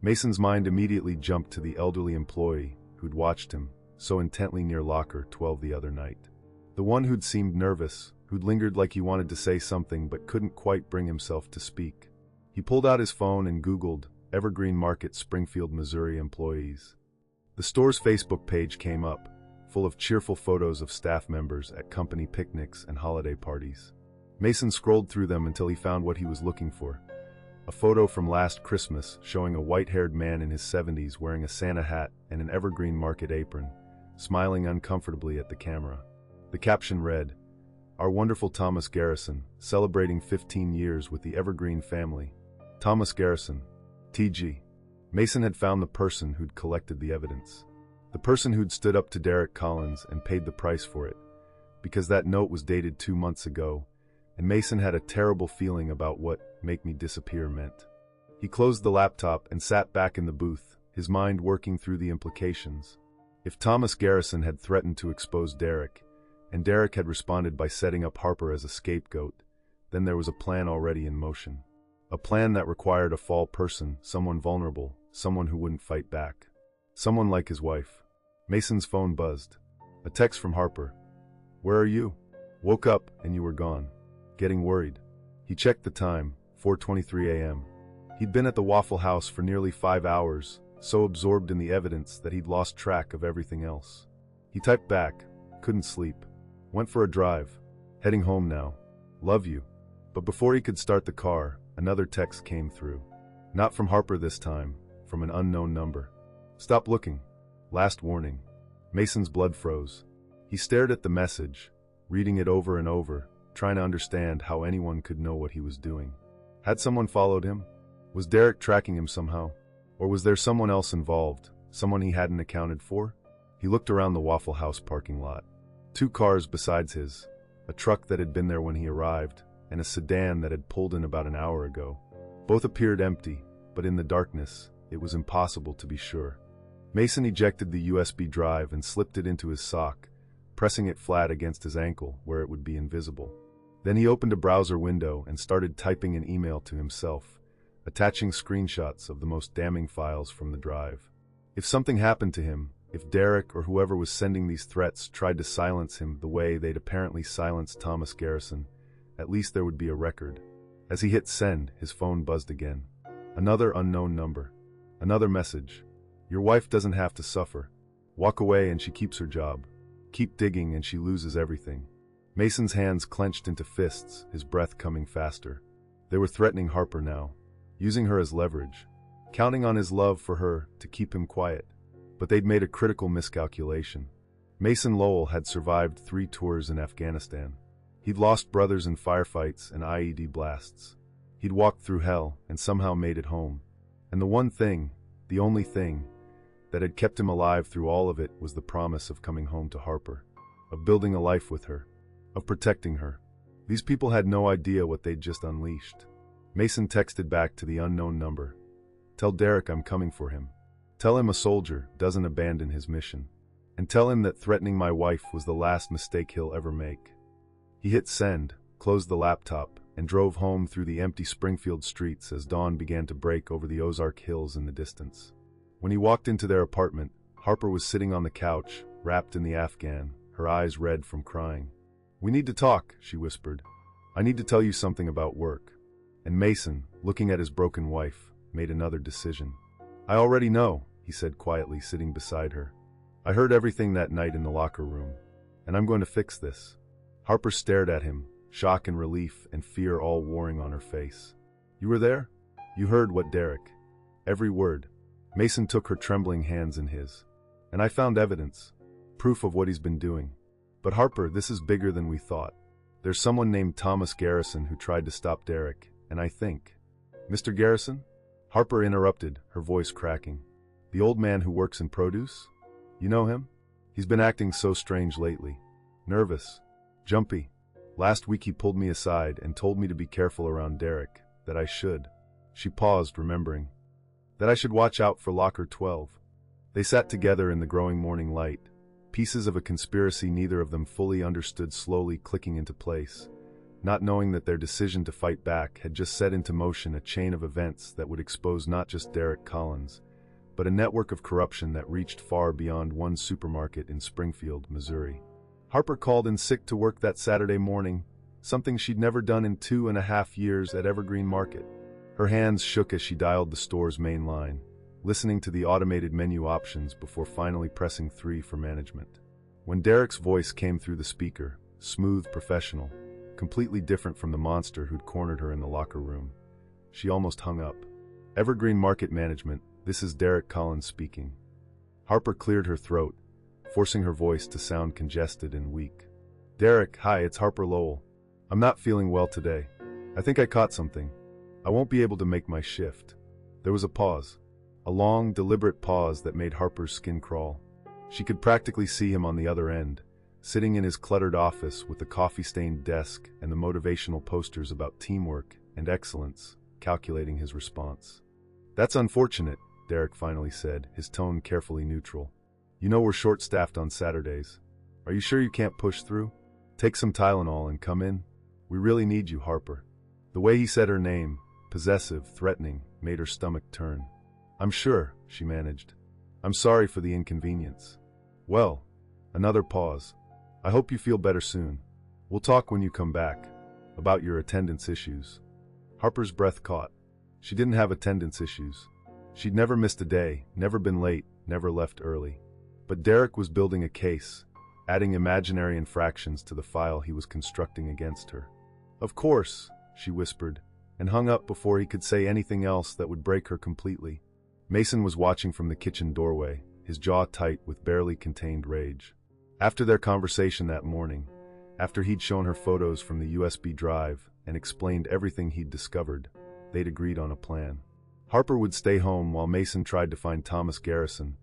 Mason's mind immediately jumped to the elderly employee who'd watched him so intently near locker 12 the other night. The one who'd seemed nervous, who'd lingered like he wanted to say something but couldn't quite bring himself to speak. He pulled out his phone and Googled Evergreen Market, Springfield, Missouri employees. The store's Facebook page came up, full of cheerful photos of staff members at company picnics and holiday parties. Mason scrolled through them until he found what he was looking for. A photo from last Christmas showing a white-haired man in his 70s wearing a Santa hat and an Evergreen Market apron, smiling uncomfortably at the camera. The caption read, "Our wonderful Thomas Garrison, celebrating 15 years with the Evergreen family. Thomas Garrison, TG." Mason had found the person who'd collected the evidence. The person who'd stood up to Derek Collins and paid the price for it, because that note was dated 2 months ago, and Mason had a terrible feeling about what "make me disappear" meant. He closed the laptop and sat back in the booth, his mind working through the implications. If Thomas Garrison had threatened to expose Derek, and Derek had responded by setting up Harper as a scapegoat. Then there was a plan already in motion. A plan that required a fall person, someone vulnerable, someone who wouldn't fight back. Someone like his wife. Mason's phone buzzed. A text from Harper. "Where are you? Woke up and you were gone." Getting worried. He checked the time, 4:23 a.m. He'd been at the Waffle House for nearly 5 hours, so absorbed in the evidence that he'd lost track of everything else. He typed back, "Couldn't sleep. Went for a drive. Heading home now. Love you." But before he could start the car, another text came through. Not from Harper this time, from an unknown number. "Stop looking. Last warning." Mason's blood froze. He stared at the message, reading it over and over, trying to understand how anyone could know what he was doing. Had someone followed him? Was Derek tracking him somehow? Or was there someone else involved, someone he hadn't accounted for? He looked around the Waffle House parking lot. 2 cars besides his, a truck that had been there when he arrived, and a sedan that had pulled in about an hour ago. Both appeared empty, but in the darkness, it was impossible to be sure. Mason ejected the USB drive and slipped it into his sock, pressing it flat against his ankle where it would be invisible. Then he opened a browser window and started typing an email to himself, attaching screenshots of the most damning files from the drive. If something happened to him, if Derek or whoever was sending these threats tried to silence him the way they'd apparently silenced Thomas Garrison, at least there would be a record. As he hit send, his phone buzzed again. Another unknown number. Another message. "Your wife doesn't have to suffer. Walk away and she keeps her job. Keep digging and she loses everything." Mason's hands clenched into fists, his breath coming faster. They were threatening Harper now, using her as leverage, counting on his love for her to keep him quiet. But they'd made a critical miscalculation. Mason Lowell had survived 3 tours in Afghanistan. He'd lost brothers in firefights and IED blasts. He'd walked through hell and somehow made it home. And the one thing, the only thing, that had kept him alive through all of it was the promise of coming home to Harper, of building a life with her, of protecting her. These people had no idea what they'd just unleashed. Mason texted back to the unknown number. "Tell Derek I'm coming for him. Tell him a soldier doesn't abandon his mission. And tell him that threatening my wife was the last mistake he'll ever make." He hit send, closed the laptop, and drove home through the empty Springfield streets as dawn began to break over the Ozark Hills in the distance. When he walked into their apartment, Harper was sitting on the couch, wrapped in the Afghan, her eyes red from crying. "We need to talk," she whispered. "I need to tell you something about work." And Mason, looking at his broken wife, made another decision. "I already know," he said quietly, sitting beside her. "I heard everything that night in the locker room, and I'm going to fix this." Harper stared at him, shock and relief and fear all warring on her face. "You were there? You heard what Derek?" "Every word." Mason took her trembling hands in his. "And I found evidence. Proof of what he's been doing. But Harper, this is bigger than we thought. There's someone named Thomas Garrison who tried to stop Derek, and I think—" "Mr. Garrison?" Harper interrupted, her voice cracking. "The old man who works in produce? You know him? He's been acting so strange lately. Nervous. Jumpy. Last week he pulled me aside and told me to be careful around Derek, that I should." She paused, remembering. "That I should watch out for Locker 12. They sat together in the growing morning light, pieces of a conspiracy neither of them fully understood slowly clicking into place, not knowing that their decision to fight back had just set into motion a chain of events that would expose not just Derek Collins, but a network of corruption that reached far beyond one supermarket in Springfield, Missouri. Harper called in sick to work that Saturday morning, something she'd never done in 2.5 years at Evergreen Market. Her hands shook as she dialed the store's main line, listening to the automated menu options before finally pressing 3 for management. When Derek's voice came through the speaker, smooth, professional, completely different from the monster who'd cornered her in the locker room, she almost hung up. "Evergreen Market Management, this is Derek Collins speaking." Harper cleared her throat, forcing her voice to sound congested and weak. "Derek, hi, it's Harper Lowell. I'm not feeling well today. I think I caught something. I won't be able to make my shift." There was a pause. A long, deliberate pause that made Harper's skin crawl. She could practically see him on the other end, sitting in his cluttered office with the coffee-stained desk and the motivational posters about teamwork and excellence, calculating his response. "That's unfortunate," Derek finally said, his tone carefully neutral. "You know we're short-staffed on Saturdays. Are you sure you can't push through?" Take some Tylenol and come in. We really need you, Harper. The way he said her name, possessive, threatening, made her stomach turn. I'm sure, she managed. I'm sorry for the inconvenience. Well, another pause. I hope you feel better soon. We'll talk when you come back. About your attendance issues. Harper's breath caught. She didn't have attendance issues. She'd never missed a day, never been late, never left early. But Derek was building a case, adding imaginary infractions to the file he was constructing against her. Of course, she whispered, and hung up before he could say anything else that would break her completely. Mason was watching from the kitchen doorway, his jaw tight with barely contained rage. After their conversation that morning, after he'd shown her photos from the USB drive and explained everything he'd discovered, they'd agreed on a plan. Harper would stay home while Mason tried to find Thomas Garrison,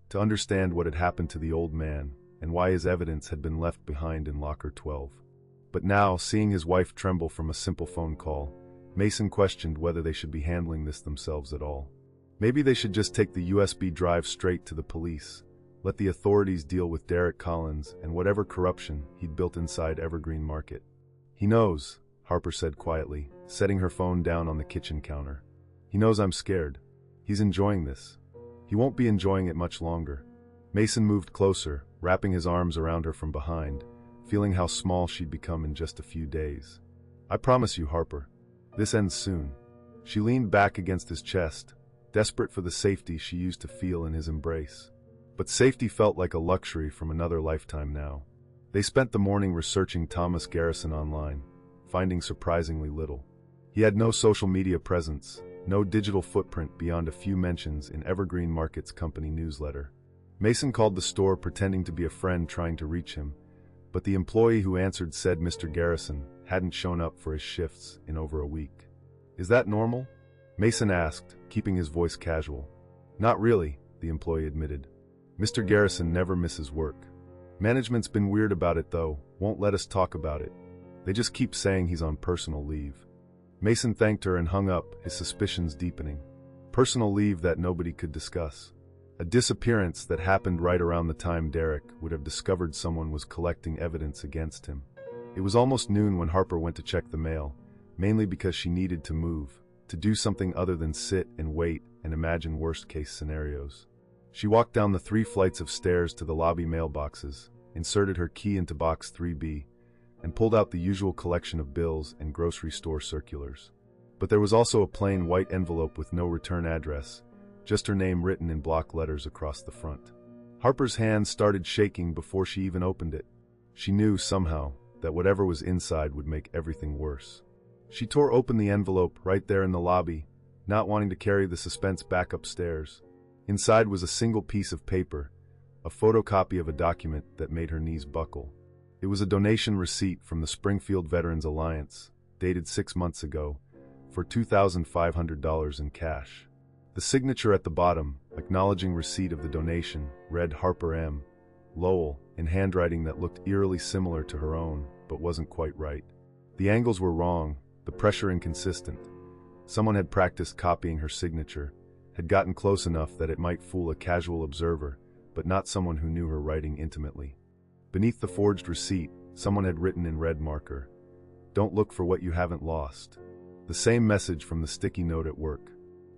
to understand what had happened to the old man and why his evidence had been left behind in Locker 12. But now, seeing his wife tremble from a simple phone call, Mason questioned whether they should be handling this themselves at all. Maybe they should just take the USB drive straight to the police, let the authorities deal with Derek Collins and whatever corruption he'd built inside Evergreen Market. He knows, Harper said quietly, setting her phone down on the kitchen counter. He knows I'm scared. He's enjoying this. He won't be enjoying it much longer. Mason moved closer, wrapping his arms around her from behind, feeling how small she'd become in just a few days. I promise you, Harper. This ends soon. She leaned back against his chest, desperate for the safety she used to feel in his embrace. But safety felt like a luxury from another lifetime now. They spent the morning researching Thomas Garrison online, finding surprisingly little. He had no social media presence, no digital footprint beyond a few mentions in Evergreen Market's company newsletter. Mason called the store pretending to be a friend trying to reach him, but the employee who answered said Mr. Garrison hadn't shown up for his shifts in over a week. Is that normal? Mason asked, keeping his voice casual. Not really, the employee admitted. Mr. Garrison never misses work. Management's been weird about it though, won't let us talk about it. They just keep saying he's on personal leave. Mason thanked her and hung up, his suspicions deepening. Personal leave that nobody could discuss. A disappearance that happened right around the time Derek would have discovered someone was collecting evidence against him. It was almost noon when Harper went to check the mail, mainly because she needed to move, to do something other than sit and wait and imagine worst-case scenarios. She walked down the 3 flights of stairs to the lobby mailboxes, inserted her key into box 3B, and pulled out the usual collection of bills and grocery store circulars. But there was also a plain white envelope with no return address, just her name written in block letters across the front. Harper's hands started shaking before she even opened it. She knew, somehow, that whatever was inside would make everything worse. She tore open the envelope right there in the lobby, not wanting to carry the suspense back upstairs. Inside was a single piece of paper, a photocopy of a document that made her knees buckle. It was a donation receipt from the Springfield Veterans Alliance, dated 6 months ago, for $2,500 in cash. The signature at the bottom, acknowledging receipt of the donation, read Harper M. Lowell, in handwriting that looked eerily similar to her own, but wasn't quite right. The angles were wrong, the pressure inconsistent. Someone had practiced copying her signature, had gotten close enough that it might fool a casual observer, but not someone who knew her writing intimately. Beneath the forged receipt, someone had written in red marker, "Don't look for what you haven't lost." The same message from the sticky note at work.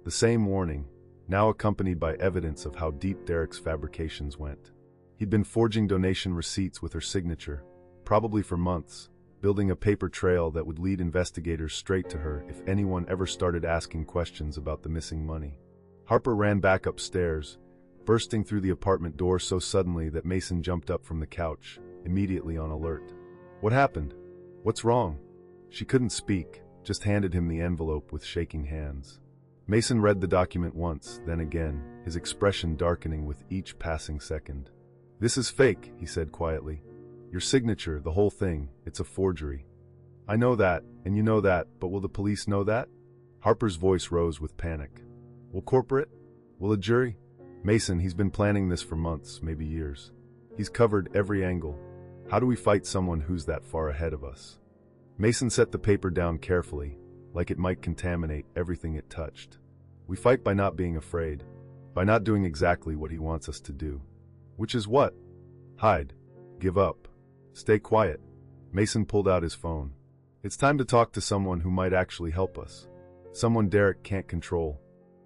The same warning, now accompanied by evidence of how deep Derek's fabrications went. He'd been forging donation receipts with her signature, probably for months, building a paper trail that would lead investigators straight to her if anyone ever started asking questions about the missing money. Harper ran back upstairs, bursting through the apartment door so suddenly that Mason jumped up from the couch, immediately on alert. What happened? What's wrong? She couldn't speak, just handed him the envelope with shaking hands. Mason read the document once, then again, his expression darkening with each passing second. "This is fake," he said quietly. "Your signature, the whole thing, it's a forgery." "I know that, and you know that, but will the police know that?" Harper's voice rose with panic. "Will corporate? Will a jury?" "Mason, he's been planning this for months, maybe years. He's covered every angle. How do we fight someone who's that far ahead of us?" Mason set the paper down carefully, like it might contaminate everything it touched. "We fight by not being afraid, by not doing exactly what he wants us to do." "Which is what?" "Hide. Give up. Stay quiet." Mason pulled out his phone. It's time to talk to someone who might actually help us. Someone Derek can't control.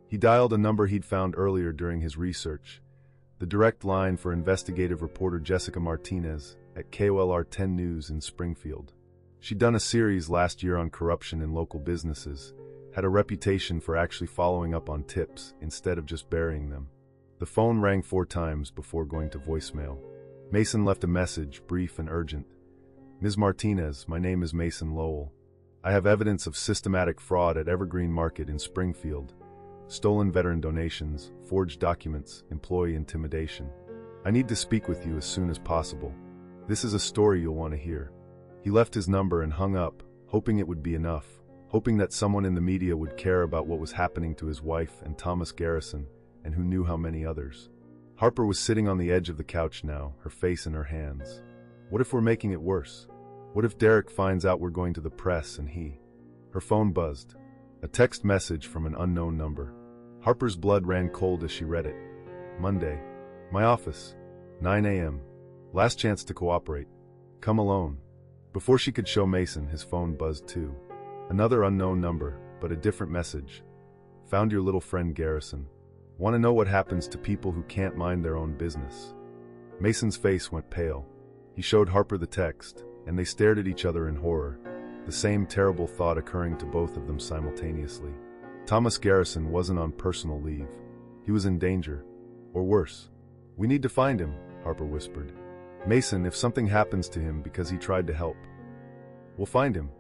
He dialed a number he'd found earlier during his research, the direct line for investigative reporter Jessica Martinez at KOLR 10 News in Springfield. She'd done a series last year on corruption in local businesses, had a reputation for actually following up on tips instead of just burying them. The phone rang 4 times before going to voicemail. Mason left a message, brief and urgent. Ms. Martinez, my name is Mason Lowell. I have evidence of systematic fraud at Evergreen Market in Springfield. Stolen veteran donations, forged documents, employee intimidation. I need to speak with you as soon as possible. This is a story you'll want to hear. He left his number and hung up, hoping it would be enough, hoping that someone in the media would care about what was happening to his wife and Thomas Garrison, and who knew how many others. Harper was sitting on the edge of the couch now, her face in her hands. What if we're making it worse? What if Derek finds out we're going to the press and he... Her phone buzzed. A text message from an unknown number. Harper's blood ran cold as she read it. Monday. My office. 9 a.m. Last chance to cooperate. Come alone. Before she could show Mason, his phone buzzed too. Another unknown number, but a different message. Found your little friend Garrison. Want to know what happens to people who can't mind their own business. Mason's face went pale. He showed Harper the text, and they stared at each other in horror, the same terrible thought occurring to both of them simultaneously. Thomas Garrison wasn't on personal leave. He was in danger. Or worse. We need to find him, Harper whispered. Mason, if something happens to him because he tried to help. We'll find him.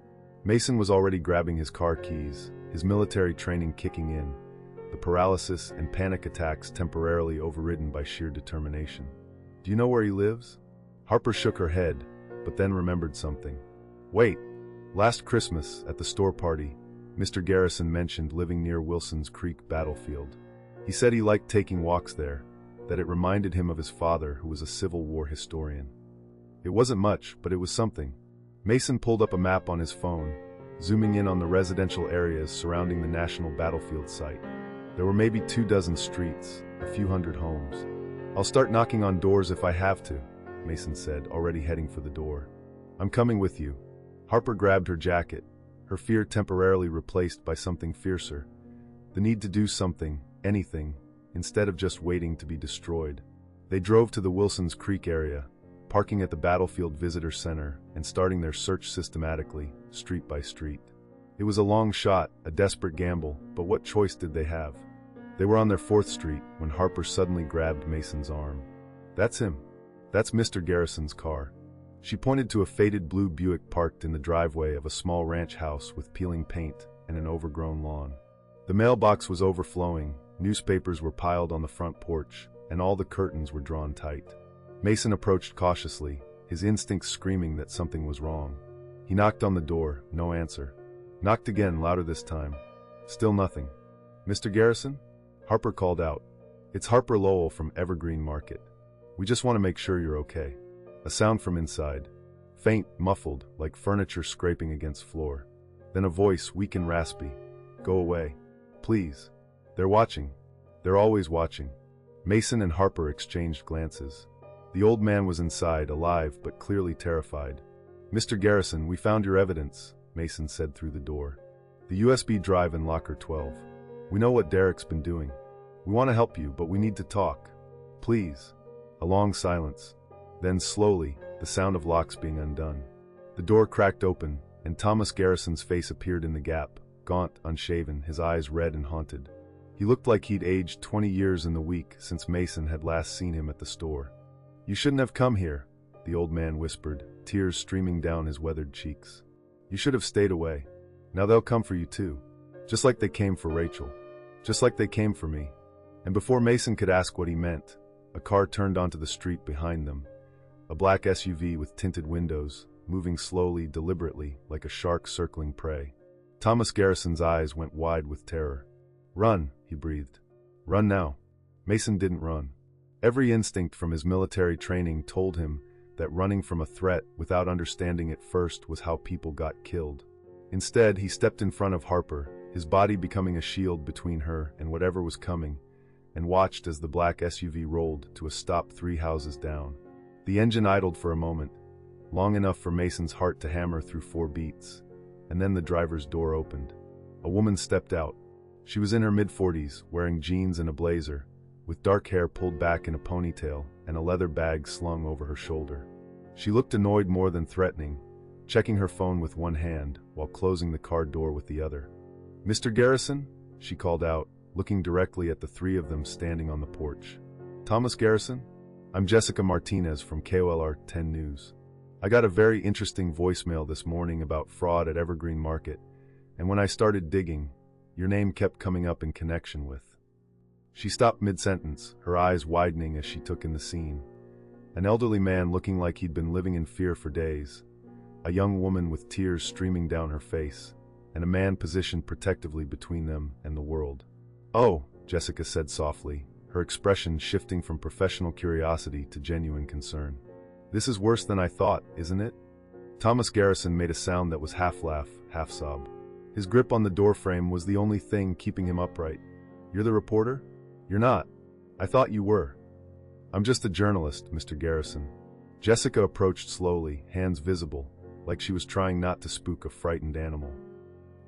Mason was already grabbing his car keys, his military training kicking in, the paralysis and panic attacks temporarily overridden by sheer determination. Do you know where he lives? Harper shook her head, but then remembered something. Wait. Last Christmas, at the store party, Mr. Garrison mentioned living near Wilson's Creek battlefield. He said he liked taking walks there, that it reminded him of his father, who was a Civil War historian. It wasn't much, but it was something. Mason pulled up a map on his phone, zooming in on the residential areas surrounding the National Battlefield site. There were maybe 24 streets, a few hundred homes. I'll start knocking on doors if I have to, Mason said, already heading for the door. I'm coming with you. Harper grabbed her jacket, her fear temporarily replaced by something fiercer. The need to do something, anything, instead of just waiting to be destroyed. They drove to the Wilson's Creek area, parking at the Battlefield Visitor Center and starting their search systematically, street by street. It was a long shot, a desperate gamble, but what choice did they have? They were on their 4th Street when Harper suddenly grabbed Mason's arm. That's him. That's Mr. Garrison's car. She pointed to a faded blue Buick parked in the driveway of a small ranch house with peeling paint and an overgrown lawn. The mailbox was overflowing, newspapers were piled on the front porch, and all the curtains were drawn tight. Mason approached cautiously, his instincts screaming that something was wrong. He knocked on the door, no answer. Knocked again, louder this time. Still nothing. Mr. Garrison? Harper called out. It's Harper Lowell from Evergreen Market. We just want to make sure you're okay. A sound from inside. Faint, muffled, like furniture scraping against floor. Then a voice, weak and raspy. Go away. Please. They're watching. They're always watching. Mason and Harper exchanged glances. The old man was inside, alive but clearly terrified. Mr. Garrison, we found your evidence, Mason said through the door. The USB drive in locker 12. We know what Derek's been doing. We want to help you, but we need to talk. Please. A long silence. Then slowly, the sound of locks being undone. The door cracked open, and Thomas Garrison's face appeared in the gap, gaunt, unshaven, his eyes red and haunted. He looked like he'd aged 20 years in the week since Mason had last seen him at the store. You shouldn't have come here, the old man whispered, tears streaming down his weathered cheeks. You should have stayed away. Now they'll come for you too. Just like they came for Rachel. Just like they came for me. And before Mason could ask what he meant, a car turned onto the street behind them. A black SUV with tinted windows, moving slowly, deliberately, like a shark circling prey. Thomas Garrison's eyes went wide with terror. Run, he breathed. Run now. Mason didn't run. Every instinct from his military training told him that running from a threat without understanding it first was how people got killed. Instead, he stepped in front of Harper, his body becoming a shield between her and whatever was coming, and watched as the black SUV rolled to a stop 3 houses down. The engine idled for a moment, long enough for Mason's heart to hammer through 4 beats. And then the driver's door opened. A woman stepped out. She was in her mid-40s, wearing jeans and a blazer, with dark hair pulled back in a ponytail and a leather bag slung over her shoulder. She looked annoyed more than threatening, checking her phone with one hand while closing the car door with the other. "Mr. Garrison?" she called out, looking directly at the 3 of them standing on the porch. "Thomas Garrison? I'm Jessica Martinez from KOLR 10 News. I got a very interesting voicemail this morning about fraud at Evergreen Market, and when I started digging, your name kept coming up in connection with." She stopped mid-sentence, her eyes widening as she took in the scene. An elderly man looking like he'd been living in fear for days, a young woman with tears streaming down her face, and a man positioned protectively between them and the world. "Oh," Jessica said softly, her expression shifting from professional curiosity to genuine concern. "This is worse than I thought, isn't it?" Thomas Garrison made a sound that was half laugh, half sob. His grip on the doorframe was the only thing keeping him upright. "You're the reporter? You're not. I thought you were." "I'm just a journalist, Mr. Garrison." Jessica approached slowly, hands visible, like she was trying not to spook a frightened animal.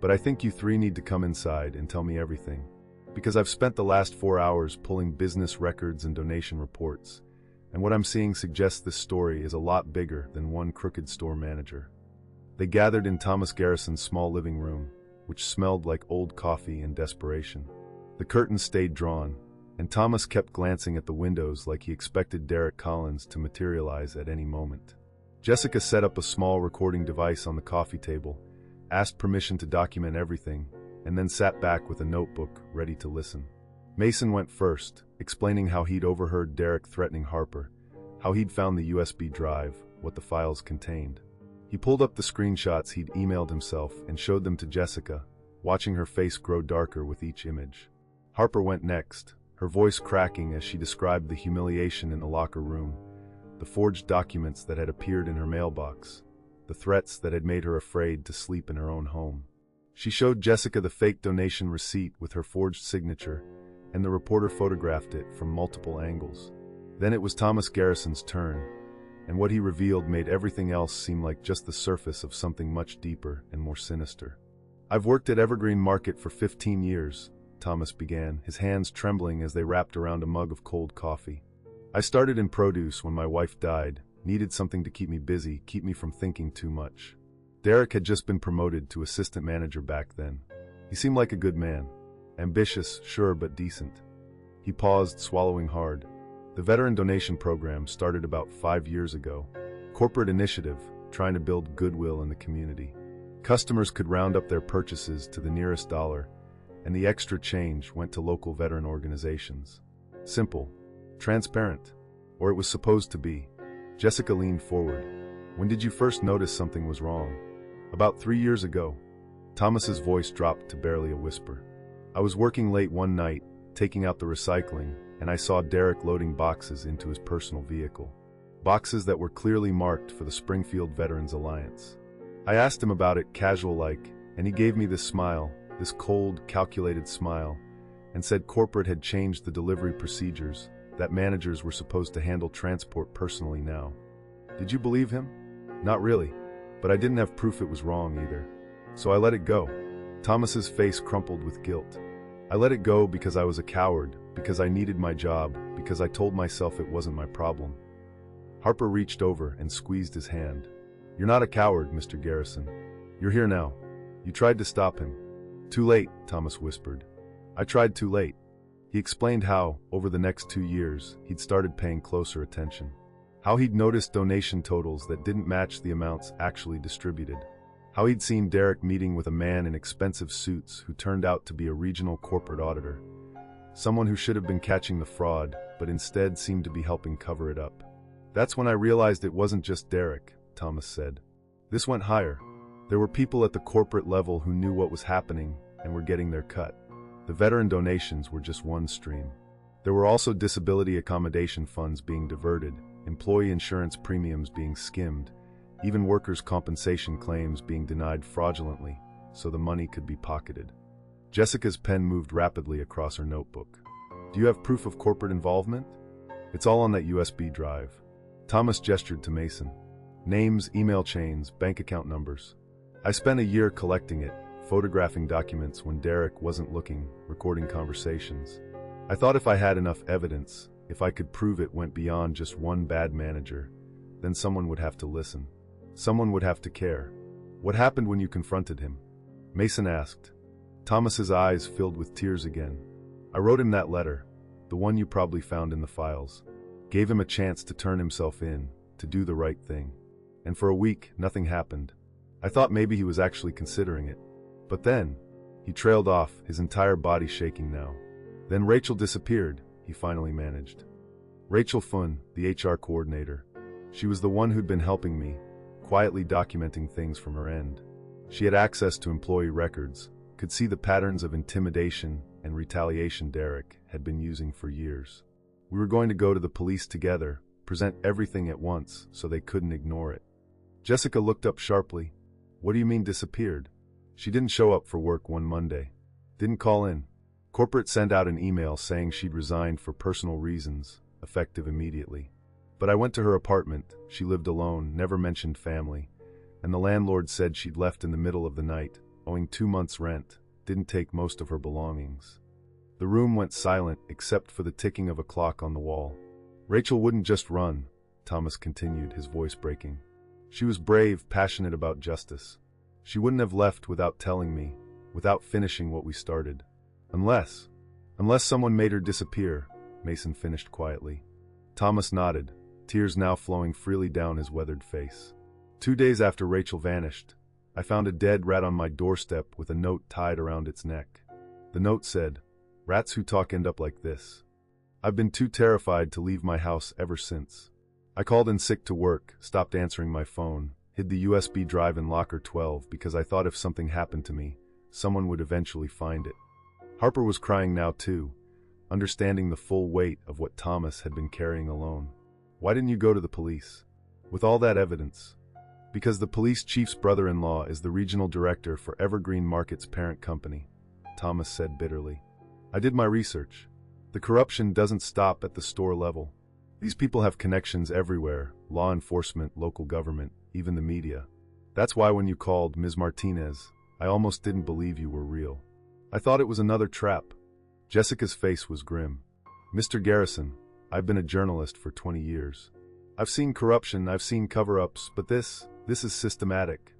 "But I think you 3 need to come inside and tell me everything. Because I've spent the last 4 hours pulling business records and donation reports, and what I'm seeing suggests this story is a lot bigger than one crooked store manager." They gathered in Thomas Garrison's small living room, which smelled like old coffee and desperation. The curtains stayed drawn, and Thomas kept glancing at the windows like he expected Derek Collins to materialize at any moment. Jessica set up a small recording device on the coffee table, asked permission to document everything, and then sat back with a notebook, ready to listen. Mason went first, explaining how he'd overheard Derek threatening Harper, how he'd found the USB drive, what the files contained. He pulled up the screenshots he'd emailed himself and showed them to Jessica, watching her face grow darker with each image. Harper went next, her voice cracking as she described the humiliation in the locker room, the forged documents that had appeared in her mailbox, the threats that had made her afraid to sleep in her own home. She showed Jessica the fake donation receipt with her forged signature, and the reporter photographed it from multiple angles. Then it was Thomas Garrison's turn, and what he revealed made everything else seem like just the surface of something much deeper and more sinister. "I've worked at Evergreen Market for 15 years, Thomas began, his hands trembling as they wrapped around a mug of cold coffee. "I started in produce when my wife died, needed something to keep me busy, keep me from thinking too much. Derek had just been promoted to assistant manager back then. He seemed like a good man. Ambitious, sure, but decent." He paused, swallowing hard. "The veteran donation program started about 5 years ago. Corporate initiative, trying to build goodwill in the community. Customers could round up their purchases to the nearest dollar, and the extra change went to local veteran organizations. Simple, transparent, or it was supposed to be." Jessica leaned forward. "When did you first notice something was wrong?" "About 3 years ago." Thomas's voice dropped to barely a whisper. "I was working late one night, taking out the recycling, and I saw Derek loading boxes into his personal vehicle. Boxes that were clearly marked for the Springfield Veterans Alliance. I asked him about it casual-like, and he gave me this smile, this cold, calculated smile, and said corporate had changed the delivery procedures, that managers were supposed to handle transport personally now. Did you believe him? Not really, but I didn't have proof it was wrong either. So I let it go." Thomas's face crumpled with guilt. "I let it go because I was a coward, because I needed my job, because I told myself it wasn't my problem." Harper reached over and squeezed his hand. "You're not a coward, Mr. Garrison. You're here now. You tried to stop him." "Too late," Thomas whispered. "I tried too late." He explained how, over the next 2 years, he'd started paying closer attention. How he'd noticed donation totals that didn't match the amounts actually distributed. How he'd seen Derek meeting with a man in expensive suits who turned out to be a regional corporate auditor. Someone who should have been catching the fraud, but instead seemed to be helping cover it up. "That's when I realized it wasn't just Derek," Thomas said. "This went higher. There were people at the corporate level who knew what was happening and were getting their cut. The veteran donations were just one stream. There were also disability accommodation funds being diverted, employee insurance premiums being skimmed, even workers' compensation claims being denied fraudulently, so the money could be pocketed." Jessica's pen moved rapidly across her notebook. "Do you have proof of corporate involvement?" "It's all on that USB drive." Thomas gestured to Mason. Names, email chains, bank account numbers. I spent a year collecting it, photographing documents when Derek wasn't looking, recording conversations. I thought if I had enough evidence, if I could prove it went beyond just one bad manager, then someone would have to listen. Someone would have to care. What happened when you confronted him? Mason asked. Thomas's eyes filled with tears again. I wrote him that letter, the one you probably found in the files. Gave him a chance to turn himself in, to do the right thing. And for a week, nothing happened. I thought maybe he was actually considering it. But then, he trailed off, his entire body shaking now. Then Rachel disappeared, he finally managed. Rachel Fun, the HR coordinator. She was the one who'd been helping me, quietly documenting things from her end. She had access to employee records, could see the patterns of intimidation and retaliation Derek had been using for years. We were going to go to the police together, present everything at once so they couldn't ignore it. Jessica looked up sharply. What do you mean disappeared? She didn't show up for work one Monday. Didn't call in. Corporate sent out an email saying she'd resigned for personal reasons, effective immediately. But I went to her apartment, she lived alone, never mentioned family, and the landlord said she'd left in the middle of the night, owing 2 months' rent, didn't take most of her belongings. The room went silent except for the ticking of a clock on the wall. Rachel wouldn't just run, Thomas continued, his voice breaking. She was brave, passionate about justice. She wouldn't have left without telling me, without finishing what we started. Unless someone made her disappear, Mason finished quietly. Thomas nodded, tears now flowing freely down his weathered face. 2 days after Rachel vanished, I found a dead rat on my doorstep with a note tied around its neck. The note said, "Rats who talk end up like this." I've been too terrified to leave my house ever since. I called in sick to work, stopped answering my phone, hid the USB drive in locker 12 because I thought if something happened to me, someone would eventually find it. Harper was crying now too, understanding the full weight of what Thomas had been carrying alone. Why didn't you go to the police? With all that evidence? Because the police chief's brother-in-law is the regional director for Evergreen Market's parent company, Thomas said bitterly. I did my research. The corruption doesn't stop at the store level. These people have connections everywhere, law enforcement, local government, even the media. That's why when you called, Ms. Martinez, I almost didn't believe you were real. I thought it was another trap. Jessica's face was grim. Mr. Garrison, I've been a journalist for 20 years. I've seen corruption, I've seen cover-ups, but this is systematic.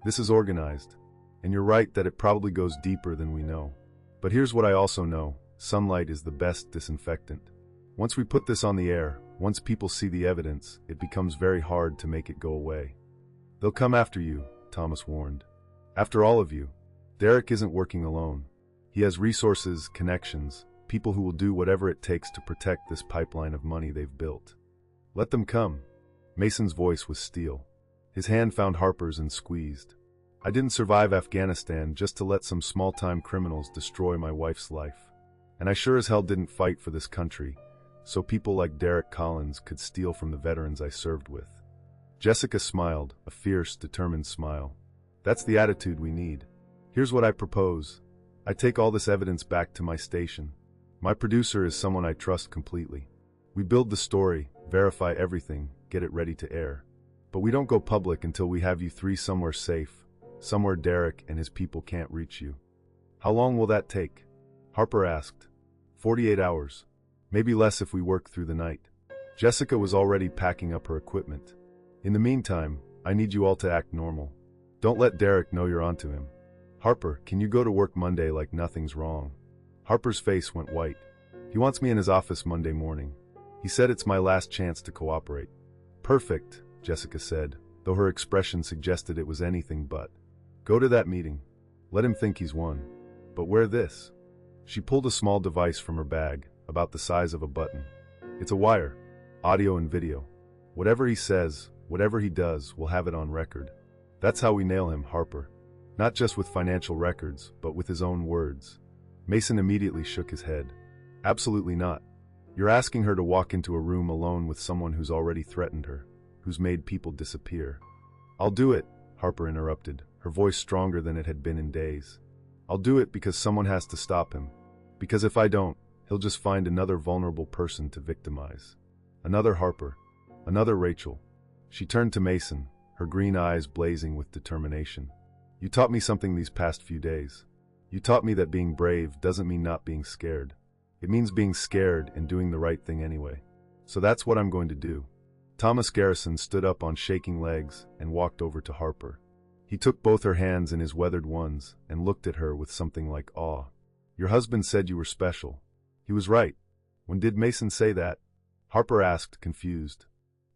This is organized. And you're right that it probably goes deeper than we know. But here's what I also know. Sunlight is the best disinfectant. Once we put this on the air, once people see the evidence, it becomes very hard to make it go away. They'll come after you, Thomas warned. After all of you. Derek isn't working alone. He has resources, connections, people who will do whatever it takes to protect this pipeline of money they've built. Let them come. Mason's voice was steel. His hand found Harper's and squeezed. I didn't survive Afghanistan just to let some small-time criminals destroy my wife's life. And I sure as hell didn't fight for this country, so people like Derek Collins could steal from the veterans I served with. Jessica smiled, a fierce, determined smile. That's the attitude we need. Here's what I propose. I take all this evidence back to my station. My producer is someone I trust completely. We build the story, verify everything, get it ready to air. But we don't go public until we have you three somewhere safe, somewhere Derek and his people can't reach you. How long will that take? Harper asked. 48 hours. Maybe less if we work through the night. Jessica was already packing up her equipment. In the meantime, I need you all to act normal. Don't let Derek know you're onto him. Harper, can you go to work Monday like nothing's wrong? Harper's face went white. He wants me in his office Monday morning. He said it's my last chance to cooperate. Perfect, Jessica said, though her expression suggested it was anything but. Go to that meeting. Let him think he's won. But wear this. She pulled a small device from her bag, about the size of a button. It's a wire, audio and video. Whatever he says, whatever he does, we'll have it on record. That's how we nail him, Harper. Not just with financial records, but with his own words. Mason immediately shook his head. Absolutely not. You're asking her to walk into a room alone with someone who's already threatened her, who's made people disappear. I'll do it, Harper interrupted, her voice stronger than it had been in days. I'll do it because someone has to stop him. Because if I don't, he'll just find another vulnerable person to victimize. Another Harper. Another Rachel. She turned to Mason, her green eyes blazing with determination. You taught me something these past few days. You taught me that being brave doesn't mean not being scared. It means being scared and doing the right thing anyway. So that's what I'm going to do. Thomas Garrison stood up on shaking legs and walked over to Harper. He took both her hands in his weathered ones and looked at her with something like awe. Your husband said you were special. He was right. When did Mason say that? Harper asked, confused.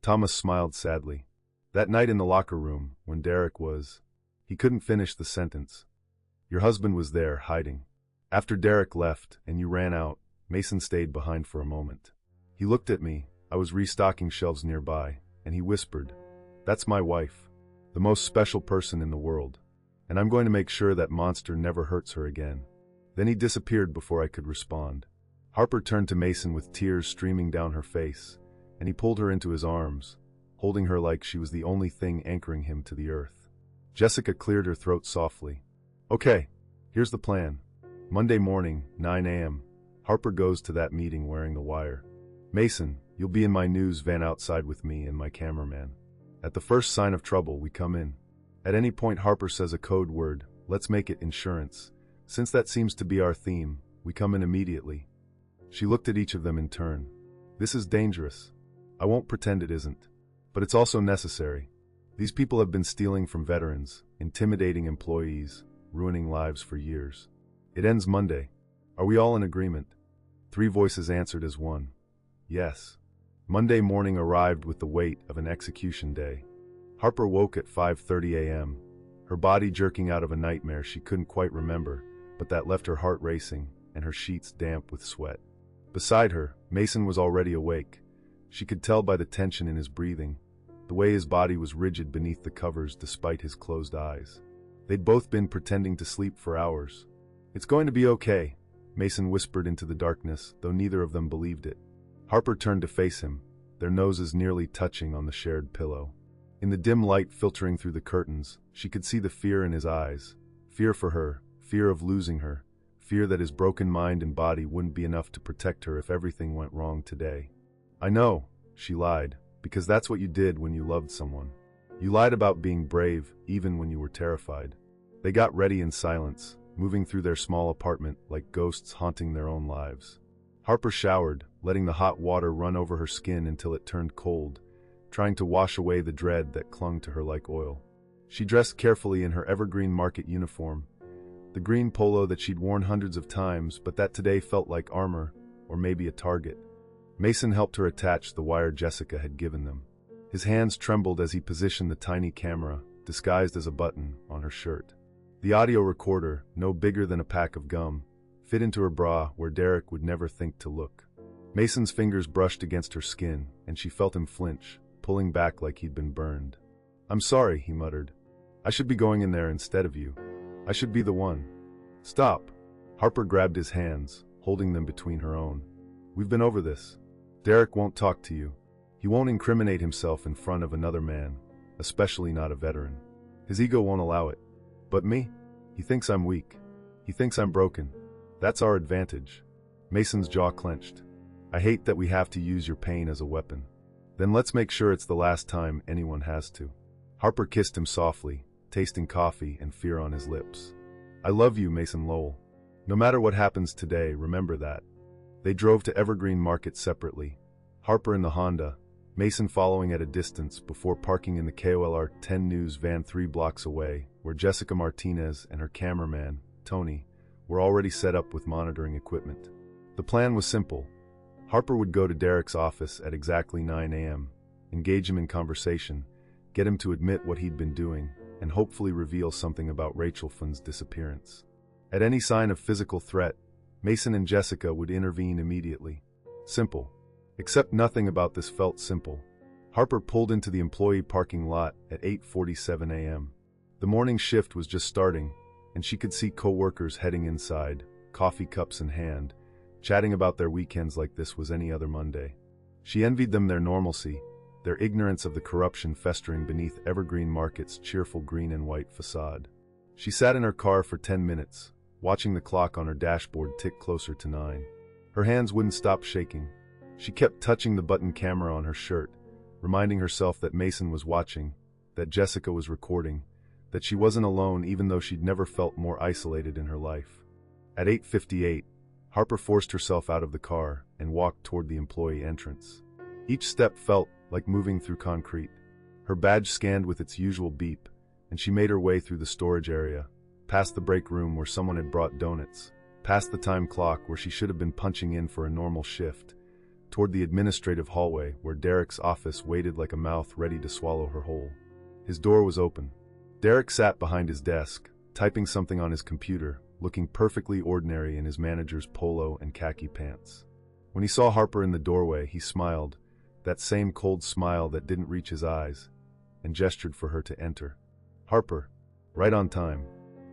Thomas smiled sadly. That night in the locker room, when Derek was... He couldn't finish the sentence. Your husband was there, hiding. After Derek left and you ran out, Mason stayed behind for a moment. He looked at me, I was restocking shelves nearby, and he whispered, "That's my wife, the most special person in the world, and I'm going to make sure that monster never hurts her again." Then he disappeared before I could respond. Harper turned to Mason with tears streaming down her face, and he pulled her into his arms, holding her like she was the only thing anchoring him to the earth. Jessica cleared her throat softly. Okay, here's the plan. Monday morning, 9 a.m., Harper goes to that meeting wearing the wire. Mason, you'll be in my news van outside with me and my cameraman. At the first sign of trouble, we come in. At any point Harper says a code word, let's make it insurance. Since that seems to be our theme, we come in immediately. She looked at each of them in turn. This is dangerous. I won't pretend it isn't. But it's also necessary. These people have been stealing from veterans, intimidating employees, ruining lives for years. It ends Monday. Are we all in agreement? 3 voices answered as one. Yes. Monday morning arrived with the weight of an execution day. Harper woke at 5:30 a.m., her body jerking out of a nightmare she couldn't quite remember, but that left her heart racing and her sheets damp with sweat. Beside her, Mason was already awake. She could tell by the tension in his breathing, the way his body was rigid beneath the covers despite his closed eyes. They'd both been pretending to sleep for hours. It's going to be okay, Mason whispered into the darkness, though neither of them believed it. Harper turned to face him, their noses nearly touching on the shared pillow. In the dim light filtering through the curtains, she could see the fear in his eyes. Fear for her, fear of losing her, fear that his broken mind and body wouldn't be enough to protect her if everything went wrong today. I know, she lied, because that's what you did when you loved someone. You lied about being brave, even when you were terrified. They got ready in silence, moving through their small apartment like ghosts haunting their own lives. Harper showered, letting the hot water run over her skin until it turned cold, trying to wash away the dread that clung to her like oil. She dressed carefully in her evergreen market uniform, the green polo that she'd worn hundreds of times but that today felt like armor, or maybe a target. Mason helped her attach the wire Jessica had given them. His hands trembled as he positioned the tiny camera, disguised as a button, on her shirt. The audio recorder, no bigger than a pack of gum, fit into her bra where Derek would never think to look. Mason's fingers brushed against her skin, and she felt him flinch, pulling back like he'd been burned. "I'm sorry," he muttered. "I should be going in there instead of you. I should be the one." "Stop." Harper grabbed his hands, holding them between her own. "We've been over this. Derek won't talk to you. He won't incriminate himself in front of another man, especially not a veteran. His ego won't allow it. But me? He thinks I'm weak. He thinks I'm broken. That's our advantage." Mason's jaw clenched. "I hate that we have to use your pain as a weapon. Then let's make sure it's the last time anyone has to." Harper kissed him softly, tasting coffee and fear on his lips. "I love you, Mason Lowell. No matter what happens today, remember that." They drove to Evergreen Market separately, Harper in the Honda, Mason following at a distance before parking in the KOLR 10 News van 3 blocks away, where Jessica Martinez and her cameraman, Tony, were already set up with monitoring equipment. The plan was simple. Harper would go to Derek's office at exactly 9 a.m., engage him in conversation, get him to admit what he'd been doing, and hopefully reveal something about Rachel Funn's disappearance. At any sign of physical threat, Mason and Jessica would intervene immediately. Simple. Except nothing about this felt simple. Harper pulled into the employee parking lot at 8:47 a.m. The morning shift was just starting, and she could see co-workers heading inside, coffee cups in hand, chatting about their weekends like this was any other Monday. She envied them their normalcy, their ignorance of the corruption festering beneath Evergreen Market's cheerful green and white facade. She sat in her car for 10 minutes, watching the clock on her dashboard tick closer to 9. Her hands wouldn't stop shaking. She kept touching the button camera on her shirt, reminding herself that Mason was watching, that Jessica was recording, that she wasn't alone even though she'd never felt more isolated in her life. At 8:58, Harper forced herself out of the car and walked toward the employee entrance. Each step felt like moving through concrete. Her badge scanned with its usual beep, and she made her way through the storage area, past the break room where someone had brought donuts, past the time clock where she should have been punching in for a normal shift, toward the administrative hallway where Derek's office waited like a mouth ready to swallow her whole. His door was open. Derek sat behind his desk, typing something on his computer, looking perfectly ordinary in his manager's polo and khaki pants. When he saw Harper in the doorway, he smiled, that same cold smile that didn't reach his eyes, and gestured for her to enter. "Harper, right on time.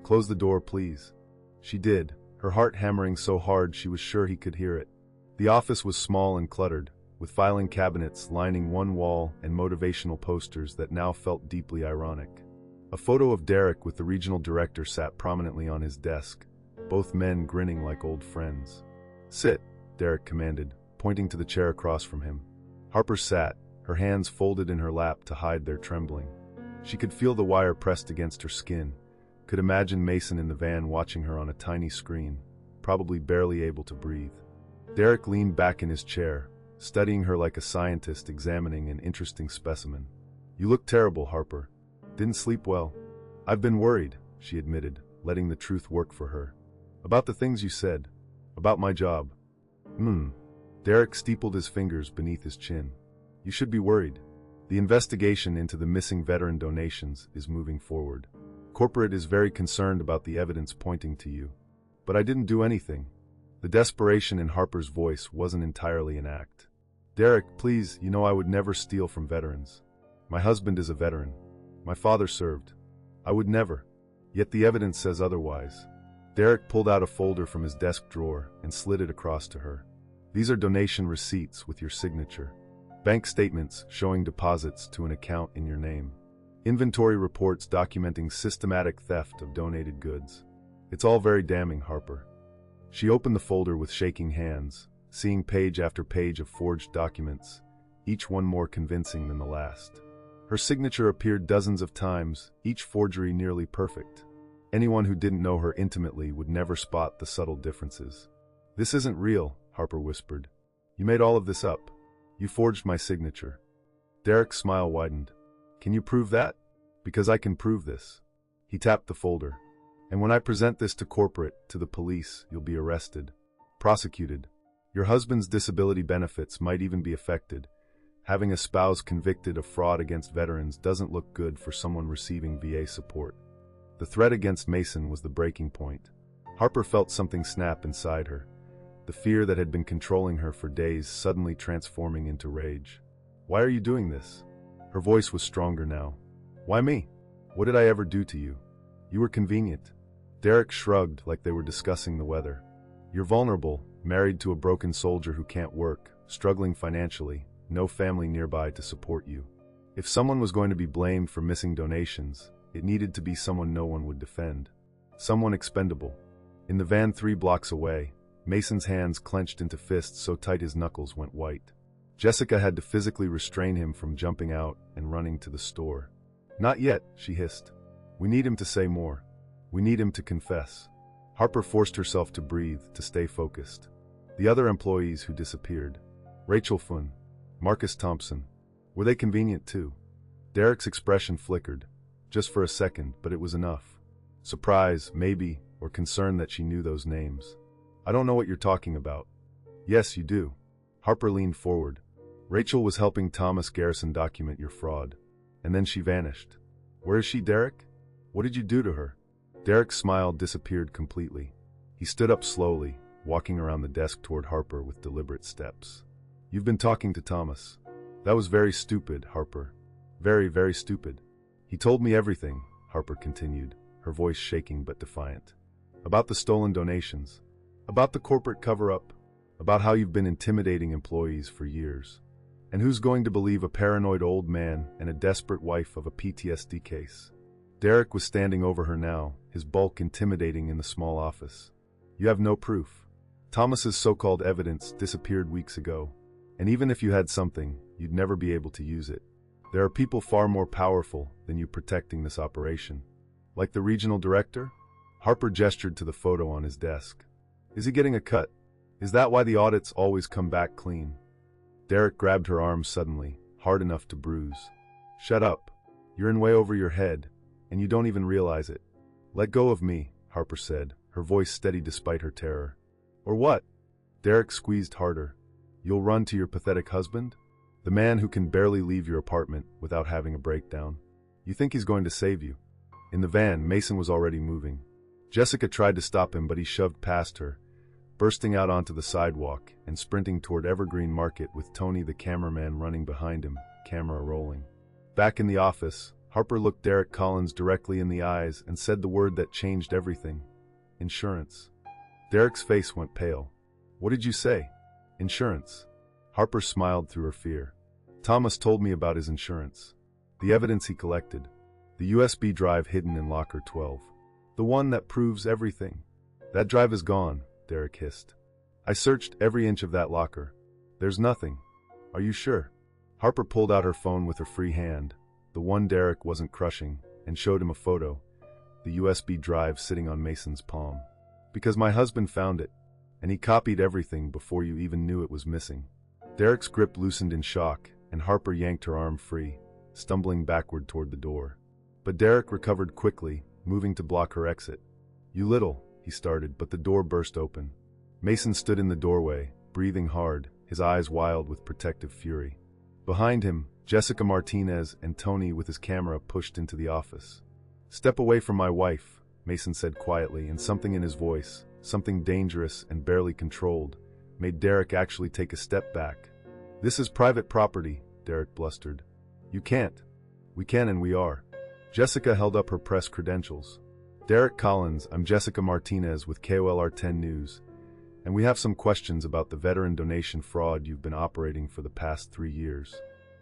Close the door, please." She did, her heart hammering so hard she was sure he could hear it. The office was small and cluttered, with filing cabinets lining one wall and motivational posters that now felt deeply ironic. A photo of Derek with the regional director sat prominently on his desk, both men grinning like old friends. "Sit," Derek commanded, pointing to the chair across from him. Harper sat, her hands folded in her lap to hide their trembling. She could feel the wire pressed against her skin, could imagine Mason in the van watching her on a tiny screen, probably barely able to breathe. Derek leaned back in his chair, studying her like a scientist examining an interesting specimen. "You look terrible, Harper. Didn't sleep well." "I've been worried," she admitted, letting the truth work for her. "About the things you said. About my job." Derek steepled his fingers beneath his chin. "You should be worried. The investigation into the missing veteran donations is moving forward. Corporate is very concerned about the evidence pointing to you. But I didn't do anything." The desperation in Harper's voice wasn't entirely an act. "Derek, please, you know I would never steal from veterans. My husband is a veteran. My father served. I would never. Yet the evidence says otherwise." Derek pulled out a folder from his desk drawer and slid it across to her. "These are donation receipts with your signature. Bank statements showing deposits to an account in your name. Inventory reports documenting systematic theft of donated goods. It's all very damning, Harper." She opened the folder with shaking hands, seeing page after page of forged documents, each one more convincing than the last. Her signature appeared dozens of times, each forgery nearly perfect. Anyone who didn't know her intimately would never spot the subtle differences. "This isn't real," Harper whispered. "You made all of this up. You forged my signature." Derek's smile widened. "Can you prove that? Because I can prove this." He tapped the folder. "And when I present this to corporate, to the police, you'll be arrested. Prosecuted. Your husband's disability benefits might even be affected. Having a spouse convicted of fraud against veterans doesn't look good for someone receiving VA support." The threat against Mason was the breaking point. Harper felt something snap inside her, the fear that had been controlling her for days suddenly transforming into rage. "Why are you doing this?" Her voice was stronger now. "Why me? What did I ever do to you? You were convenient." Derek shrugged like they were discussing the weather. "You're vulnerable, married to a broken soldier who can't work, struggling financially, no family nearby to support you. If someone was going to be blamed for missing donations, it needed to be someone no one would defend. Someone expendable." In the van 3 blocks away, Mason's hands clenched into fists so tight his knuckles went white. Jessica had to physically restrain him from jumping out and running to the store. "Not yet," she hissed. "We need him to say more. We need him to confess." Harper forced herself to breathe, to stay focused. The other employees who disappeared. Rachel Funn, Marcus Thompson. Were they convenient too? Derek's expression flickered. Just for a second, but it was enough. Surprise, maybe, or concern that she knew those names. "I don't know what you're talking about." "Yes, you do." Harper leaned forward. "Rachel was helping Thomas Garrison document your fraud. And then she vanished. Where is she, Derek? What did you do to her?" Derek's smile disappeared completely. He stood up slowly, walking around the desk toward Harper with deliberate steps. "You've been talking to Thomas. That was very stupid, Harper. Very, very stupid." "He told me everything," Harper continued, her voice shaking but defiant. "About the stolen donations. About the corporate cover-up. About how you've been intimidating employees for years. And who's going to believe a paranoid old man and a desperate wife of a PTSD case?" Derek was standing over her now, his bulk intimidating in the small office. "You have no proof. Thomas's so-called evidence disappeared weeks ago. And even if you had something, you'd never be able to use it. There are people far more powerful than you protecting this operation. Like the regional director? Harper gestured to the photo on his desk. Is he getting a cut? Is that why the audits always come back clean? Derek grabbed her arm suddenly, hard enough to bruise. Shut up. You're in way over your head, and you don't even realize it. Let go of me, Harper said, her voice steady despite her terror. Or what? Derek squeezed harder. You'll run to your pathetic husband? The man who can barely leave your apartment without having a breakdown. You think he's going to save you? In the van, Mason was already moving. Jessica tried to stop him, but he shoved past her, bursting out onto the sidewalk and sprinting toward Evergreen Market with Tony the cameraman running behind him, camera rolling. Back in the office, Harper looked Derek Collins directly in the eyes and said the word that changed everything. Insurance. Derek's face went pale. What did you say? Insurance. Harper smiled through her fear. Thomas told me about his insurance. The evidence he collected. The USB drive hidden in locker 12. The one that proves everything. That drive is gone, Derek hissed. I searched every inch of that locker. There's nothing. Are you sure? Harper pulled out her phone with her free hand, the one Derek wasn't crushing, and showed him a photo, the USB drive sitting on Mason's palm. Because my husband found it, and he copied everything before you even knew it was missing. Derek's grip loosened in shock, and Harper yanked her arm free, stumbling backward toward the door. But Derek recovered quickly, moving to block her exit. You little, he started, but the door burst open. Mason stood in the doorway, breathing hard, his eyes wild with protective fury. Behind him, Jessica Martinez and Tony with his camera pushed into the office. Step away from my wife, Mason said quietly, and something in his voice, something dangerous and barely controlled, made Derek actually take a step back. This is private property, Derek blustered. You can't. We can and we are. Jessica held up her press credentials. Derek Collins, I'm Jessica Martinez with KOLR 10 News, and we have some questions about the veteran donation fraud you've been operating for the past 3 years.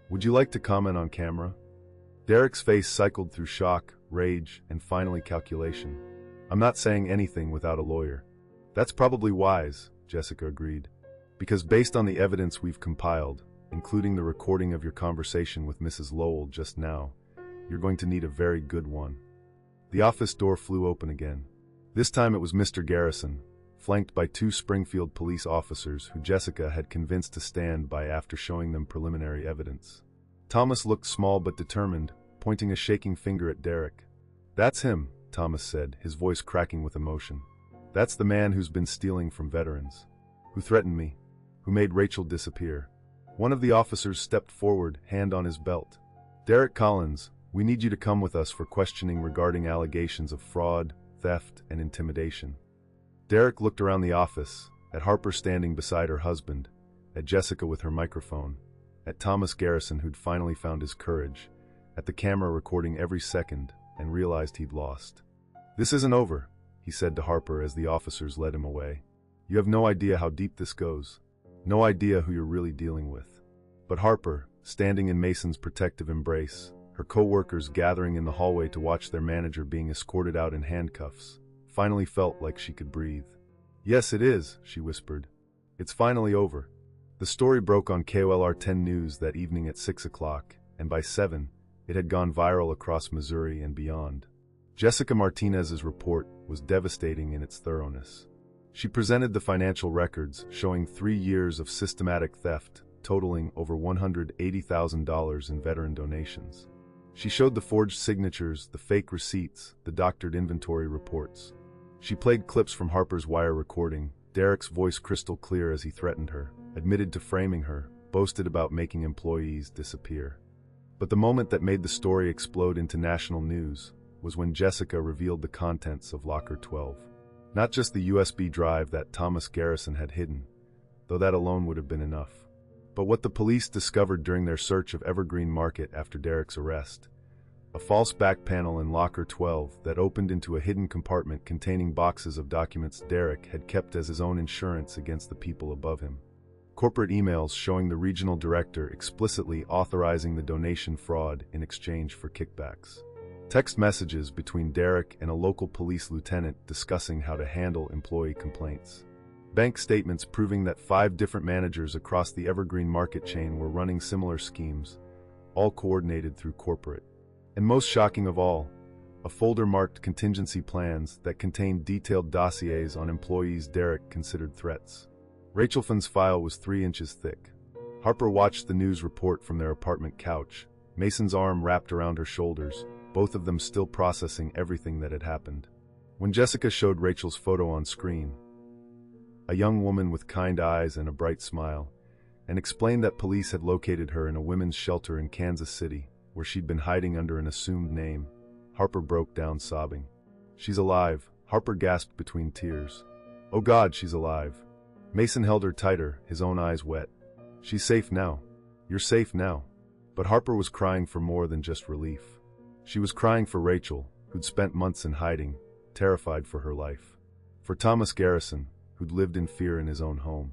Would you like to comment on camera? Derek's face cycled through shock, rage, and finally calculation. I'm not saying anything without a lawyer. That's probably wise, Jessica agreed, because based on the evidence we've compiled, including the recording of your conversation with Mrs. Lowell just now, you're going to need a very good one. The office door flew open again. This time it was Mr. Garrison, flanked by 2 Springfield police officers who Jessica had convinced to stand by after showing them preliminary evidence. Thomas looked small but determined, pointing a shaking finger at Derek. That's him, Thomas said, his voice cracking with emotion. That's the man who's been stealing from veterans. Who threatened me. Who made Rachel disappear. One of the officers stepped forward, hand on his belt. Derek Collins, we need you to come with us for questioning regarding allegations of fraud, theft, and intimidation. Derek looked around the office, at Harper standing beside her husband, at Jessica with her microphone, at Thomas Garrison who'd finally found his courage, at the camera recording every second, and realized he'd lost. This isn't over, he said to Harper as the officers led him away. You have no idea how deep this goes. No idea who you're really dealing with. But Harper, standing in Mason's protective embrace, her co-workers gathering in the hallway to watch their manager being escorted out in handcuffs, finally felt like she could breathe. Yes, it is, she whispered. It's finally over. The story broke on KOLR 10 News that evening at 6 o'clock, and by 7, it had gone viral across Missouri and beyond. Jessica Martinez's report was devastating in its thoroughness. She presented the financial records showing 3 years of systematic theft, totaling over $180,000 in veteran donations. She showed the forged signatures, the fake receipts, the doctored inventory reports. She played clips from Harper's wire recording, Derek's voice crystal clear as he threatened her, admitted to framing her, boasted about making employees disappear. But the moment that made the story explode into national news was when Jessica revealed the contents of Locker 12. Not just the USB drive that Thomas Garrison had hidden, though that alone would have been enough, but what the police discovered during their search of Evergreen Market after Derek's arrest. A false back panel in Locker 12 that opened into a hidden compartment containing boxes of documents Derek had kept as his own insurance against the people above him. Corporate emails showing the regional director explicitly authorizing the donation fraud in exchange for kickbacks. Text messages between Derek and a local police lieutenant discussing how to handle employee complaints. Bank statements proving that 5 different managers across the Evergreen Market chain were running similar schemes, all coordinated through corporate. And most shocking of all, a folder marked contingency plans that contained detailed dossiers on employees Derek considered threats. Rachel Finn's file was 3 inches thick. Harper watched the news report from their apartment couch, Mason's arm wrapped around her shoulders, both of them still processing everything that had happened. When Jessica showed Rachel's photo on screen, a young woman with kind eyes and a bright smile, and explained that police had located her in a women's shelter in Kansas City, where she'd been hiding under an assumed name, Harper broke down sobbing. "She's alive," Harper gasped between tears. "Oh God, she's alive." Mason held her tighter, his own eyes wet. "She's safe now. You're safe now." But Harper was crying for more than just relief. She was crying for Rachel, who'd spent months in hiding, terrified for her life. For Thomas Garrison, who'd lived in fear in his own home.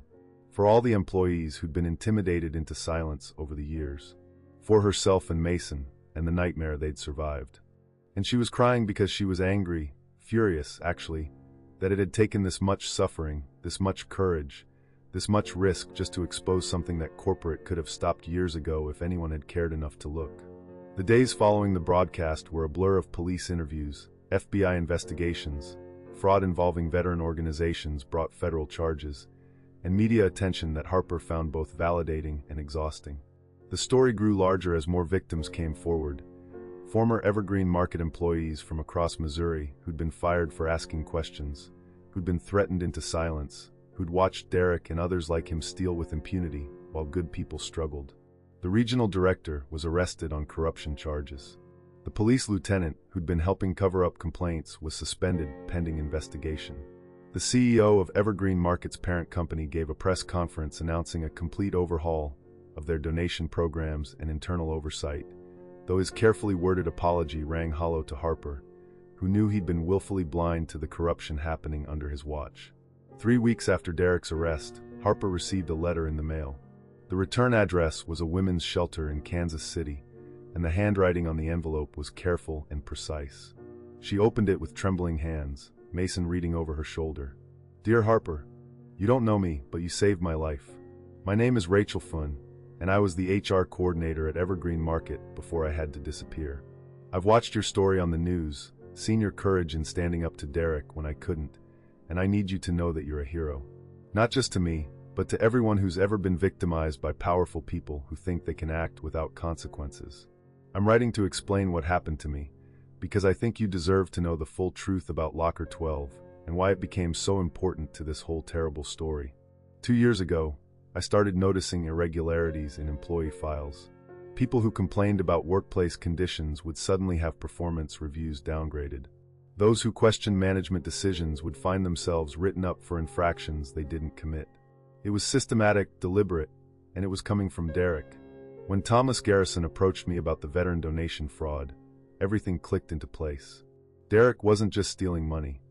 For all the employees who'd been intimidated into silence over the years. For herself and Mason, and the nightmare they'd survived. And she was crying because she was angry, furious, actually, that it had taken this much suffering, this much courage, this much risk just to expose something that corporate could have stopped years ago if anyone had cared enough to look. The days following the broadcast were a blur of police interviews, FBI investigations, fraud involving veteran organizations brought federal charges, and media attention that Harper found both validating and exhausting. The story grew larger as more victims came forward. Former Evergreen Market employees from across Missouri who'd been fired for asking questions, who'd been threatened into silence, who'd watched Derek and others like him steal with impunity while good people struggled. The regional director was arrested on corruption charges. The police lieutenant who'd been helping cover up complaints was suspended pending investigation. The CEO of Evergreen Market's parent company gave a press conference announcing a complete overhaul of their donation programs and internal oversight, though his carefully worded apology rang hollow to Harper, who knew he'd been willfully blind to the corruption happening under his watch. 3 weeks after Derek's arrest, Harper received a letter in the mail. The return address was a women's shelter in Kansas City, and the handwriting on the envelope was careful and precise. She opened it with trembling hands, Mason reading over her shoulder. "Dear Harper, you don't know me, but you saved my life. My name is Rachel Finn, and I was the HR coordinator at Evergreen Market before I had to disappear. I've watched your story on the news, seen your courage in standing up to Derek when I couldn't, and I need you to know that you're a hero. Not just to me, but to everyone who's ever been victimized by powerful people who think they can act without consequences. I'm writing to explain what happened to me, because I think you deserve to know the full truth about Locker 12 and why it became so important to this whole terrible story. 2 years ago, I started noticing irregularities in employee files. People who complained about workplace conditions would suddenly have performance reviews downgraded. Those who questioned management decisions would find themselves written up for infractions they didn't commit. It was systematic, deliberate, and it was coming from Derek. When Thomas Garrison approached me about the veteran donation fraud, everything clicked into place. Derek wasn't just stealing money.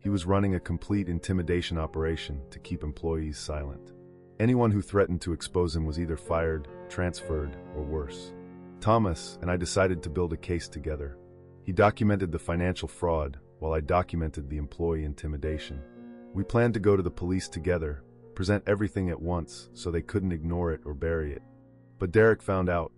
He was running a complete intimidation operation to keep employees silent. Anyone who threatened to expose him was either fired, transferred, or worse. Thomas and I decided to build a case together. He documented the financial fraud, while I documented the employee intimidation. We planned to go to the police together, present everything at once so they couldn't ignore it or bury it. But Derek found out.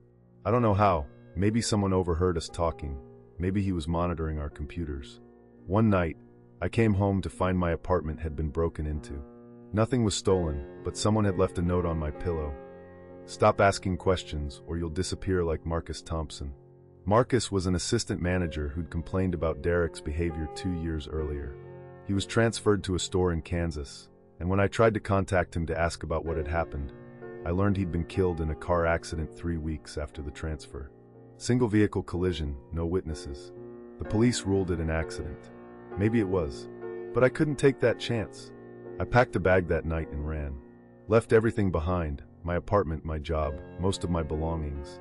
I don't know how. Maybe someone overheard us talking. Maybe he was monitoring our computers. One night, I came home to find my apartment had been broken into. Nothing was stolen, but someone had left a note on my pillow. "Stop asking questions, or you'll disappear like Marcus Thompson." Marcus was an assistant manager who'd complained about Derek's behavior 2 years earlier. He was transferred to a store in Kansas, and when I tried to contact him to ask about what had happened, I learned he'd been killed in a car accident 3 weeks after the transfer. Single vehicle collision, no witnesses. The police ruled it an accident. Maybe it was, but I couldn't take that chance. I packed a bag that night and ran. Left everything behind, my apartment, my job, most of my belongings.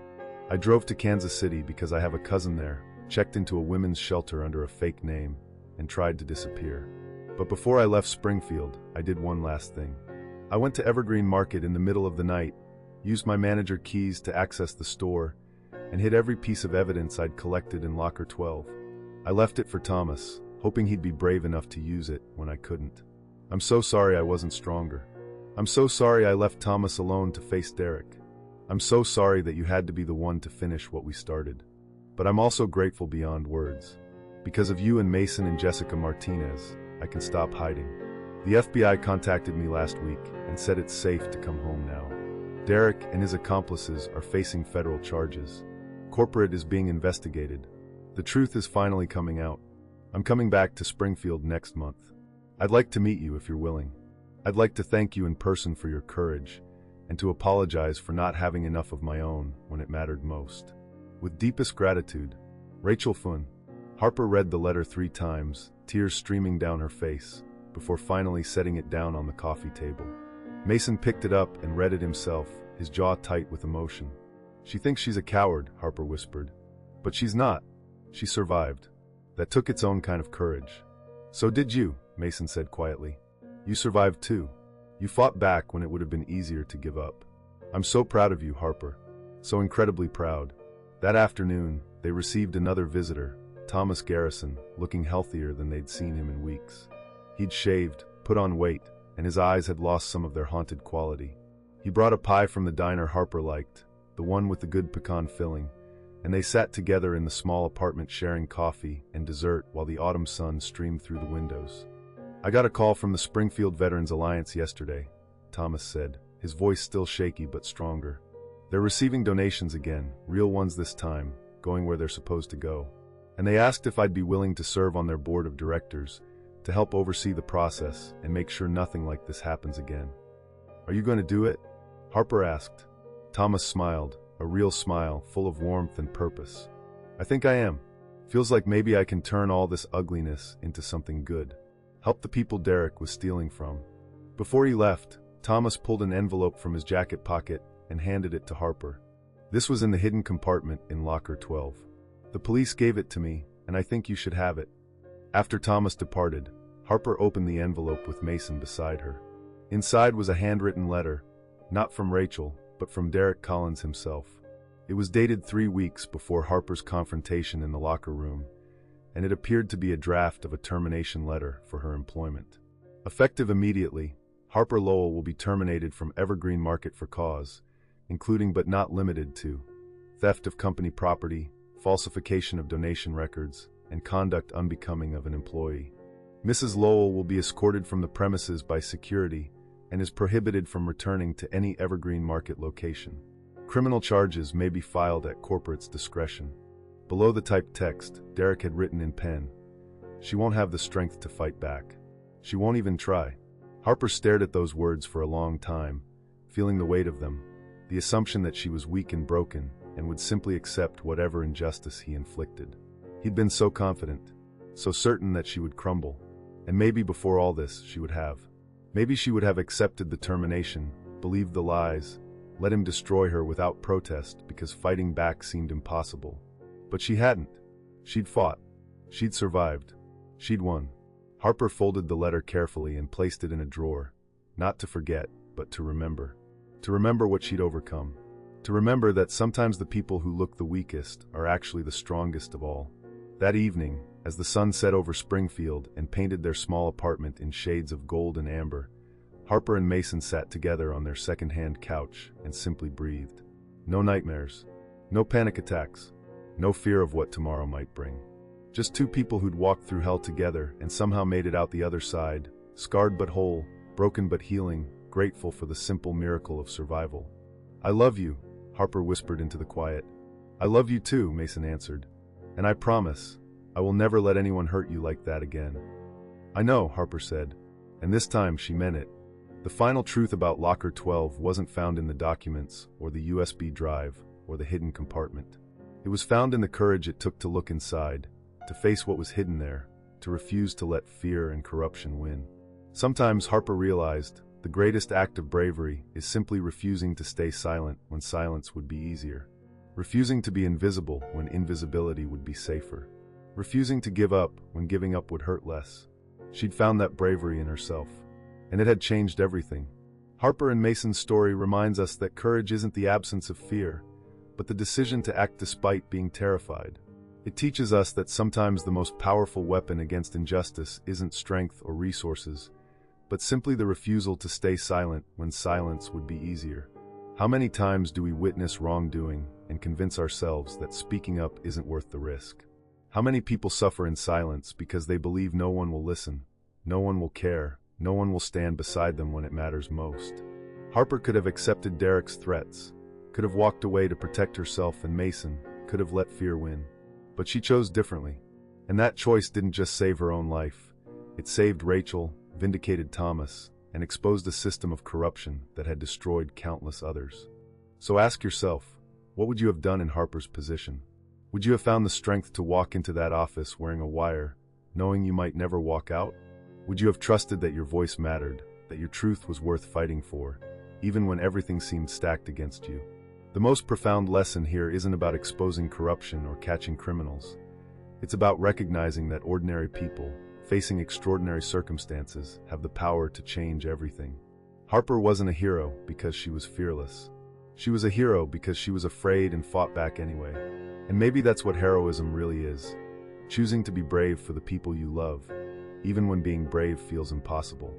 I drove to Kansas City because I have a cousin there, checked into a women's shelter under a fake name, and tried to disappear. But before I left Springfield, I did one last thing. I went to Evergreen Market in the middle of the night, used my manager keys to access the store, and hid every piece of evidence I'd collected in Locker 12. I left it for Thomas, hoping he'd be brave enough to use it when I couldn't. I'm so sorry I wasn't stronger. I'm so sorry I left Thomas alone to face Derek. I'm so sorry that you had to be the one to finish what we started. But I'm also grateful beyond words. Because of you and Mason and Jessica Martinez, I can stop hiding. The FBI contacted me last week and said it's safe to come home now. Derek and his accomplices are facing federal charges. Corporate is being investigated. The truth is finally coming out. I'm coming back to Springfield next month. I'd like to meet you if you're willing. I'd like to thank you in person for your courage and to apologize for not having enough of my own when it mattered most. With deepest gratitude, Rachel Fun. Harper read the letter 3 times, tears streaming down her face, before finally setting it down on the coffee table. Mason picked it up and read it himself, his jaw tight with emotion. She thinks she's a coward, Harper whispered. But she's not. She survived. That took its own kind of courage. So did you, Mason said quietly. You survived too. You fought back when it would have been easier to give up. I'm so proud of you, Harper. So incredibly proud. That afternoon, they received another visitor, Thomas Garrison, looking healthier than they'd seen him in weeks. He'd shaved, put on weight, and his eyes had lost some of their haunted quality. He brought a pie from the diner Harper liked, the one with the good pecan filling, and they sat together in the small apartment sharing coffee and dessert while the autumn sun streamed through the windows. I got a call from the Springfield Veterans Alliance yesterday, Thomas said, his voice still shaky but stronger. They're receiving donations again, real ones this time, going where they're supposed to go. And they asked if I'd be willing to serve on their board of directors, to help oversee the process and make sure nothing like this happens again. Are you going to do it? Harper asked. Thomas smiled, a real smile full of warmth and purpose. I think I am. Feels like maybe I can turn all this ugliness into something good. Help the people Derek was stealing from. Before he left, Thomas pulled an envelope from his jacket pocket and handed it to Harper. This was in the hidden compartment in locker 12. The police gave it to me, and I think you should have it. After Thomas departed, Harper opened the envelope with Mason beside her. Inside was a handwritten letter, not from Rachel, but from Derek Collins himself. It was dated 3 weeks before Harper's confrontation in the locker room, and it appeared to be a draft of a termination letter for her employment. Effective immediately, Harper Lowell will be terminated from Evergreen Market for cause, including but not limited to theft of company property, falsification of donation records, and conduct unbecoming of an employee. Mrs. Lowell will be escorted from the premises by security and is prohibited from returning to any Evergreen Market location. Criminal charges may be filed at corporate's discretion. Below the typed text, Derek had written in pen, "She won't have the strength to fight back. She won't even try." Harper stared at those words for a long time, feeling the weight of them, the assumption that she was weak and broken and would simply accept whatever injustice he inflicted. He'd been so confident, so certain that she would crumble, and maybe before all this she would have. Maybe she would have accepted the termination, believed the lies, let him destroy her without protest because fighting back seemed impossible. But she hadn't. She'd fought. She'd survived. She'd won. Harper folded the letter carefully and placed it in a drawer, not to forget, but to remember. To remember what she'd overcome. To remember that sometimes the people who look the weakest are actually the strongest of all. That evening, as the sun set over Springfield and painted their small apartment in shades of gold and amber, Harper and Mason sat together on their second-hand couch and simply breathed. No nightmares. No panic attacks. No fear of what tomorrow might bring. Just two people who'd walked through hell together and somehow made it out the other side, scarred but whole, broken but healing, grateful for the simple miracle of survival. "I love you," Harper whispered into the quiet. "I love you too," Mason answered. "And I promise, I will never let anyone hurt you like that again." "I know," Harper said, and this time she meant it. The final truth about Locker 12 wasn't found in the documents, or the USB drive, or the hidden compartment. It was found in the courage it took to look inside, to face what was hidden there, to refuse to let fear and corruption win. Sometimes Harper realized the greatest act of bravery is simply refusing to stay silent when silence would be easier. Refusing to be invisible when invisibility would be safer. Refusing to give up when giving up would hurt less. She'd found that bravery in herself, and it had changed everything. Harper and Mason's story reminds us that courage isn't the absence of fear, but the decision to act despite being terrified. It teaches us that sometimes the most powerful weapon against injustice isn't strength or resources, but simply the refusal to stay silent when silence would be easier. How many times do we witness wrongdoing and convince ourselves that speaking up isn't worth the risk? How many people suffer in silence because they believe no one will listen, no one will care, no one will stand beside them when it matters most? Harper could have accepted Derek's threats, could have walked away to protect herself and Mason, could have let fear win. But she chose differently. And that choice didn't just save her own life. It saved Rachel, vindicated Thomas, and exposed a system of corruption that had destroyed countless others. So ask yourself, what would you have done in Harper's position? Would you have found the strength to walk into that office wearing a wire, knowing you might never walk out? Would you have trusted that your voice mattered, that your truth was worth fighting for, even when everything seemed stacked against you? The most profound lesson here isn't about exposing corruption or catching criminals. It's about recognizing that ordinary people, facing extraordinary circumstances, have the power to change everything. Harper wasn't a hero because she was fearless. She was a hero because she was afraid and fought back anyway. And maybe that's what heroism really is. Choosing to be brave for the people you love, even when being brave feels impossible.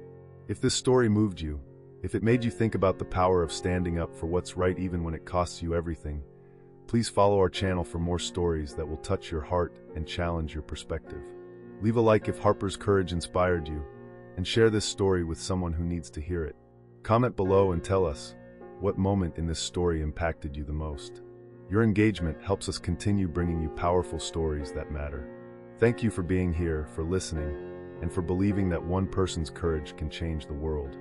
If this story moved you, if it made you think about the power of standing up for what's right even when it costs you everything, please follow our channel for more stories that will touch your heart and challenge your perspective. Leave a like if Harper's courage inspired you, and share this story with someone who needs to hear it. Comment below and tell us what moment in this story impacted you the most. Your engagement helps us continue bringing you powerful stories that matter. Thank you for being here, for listening, and for believing that one person's courage can change the world.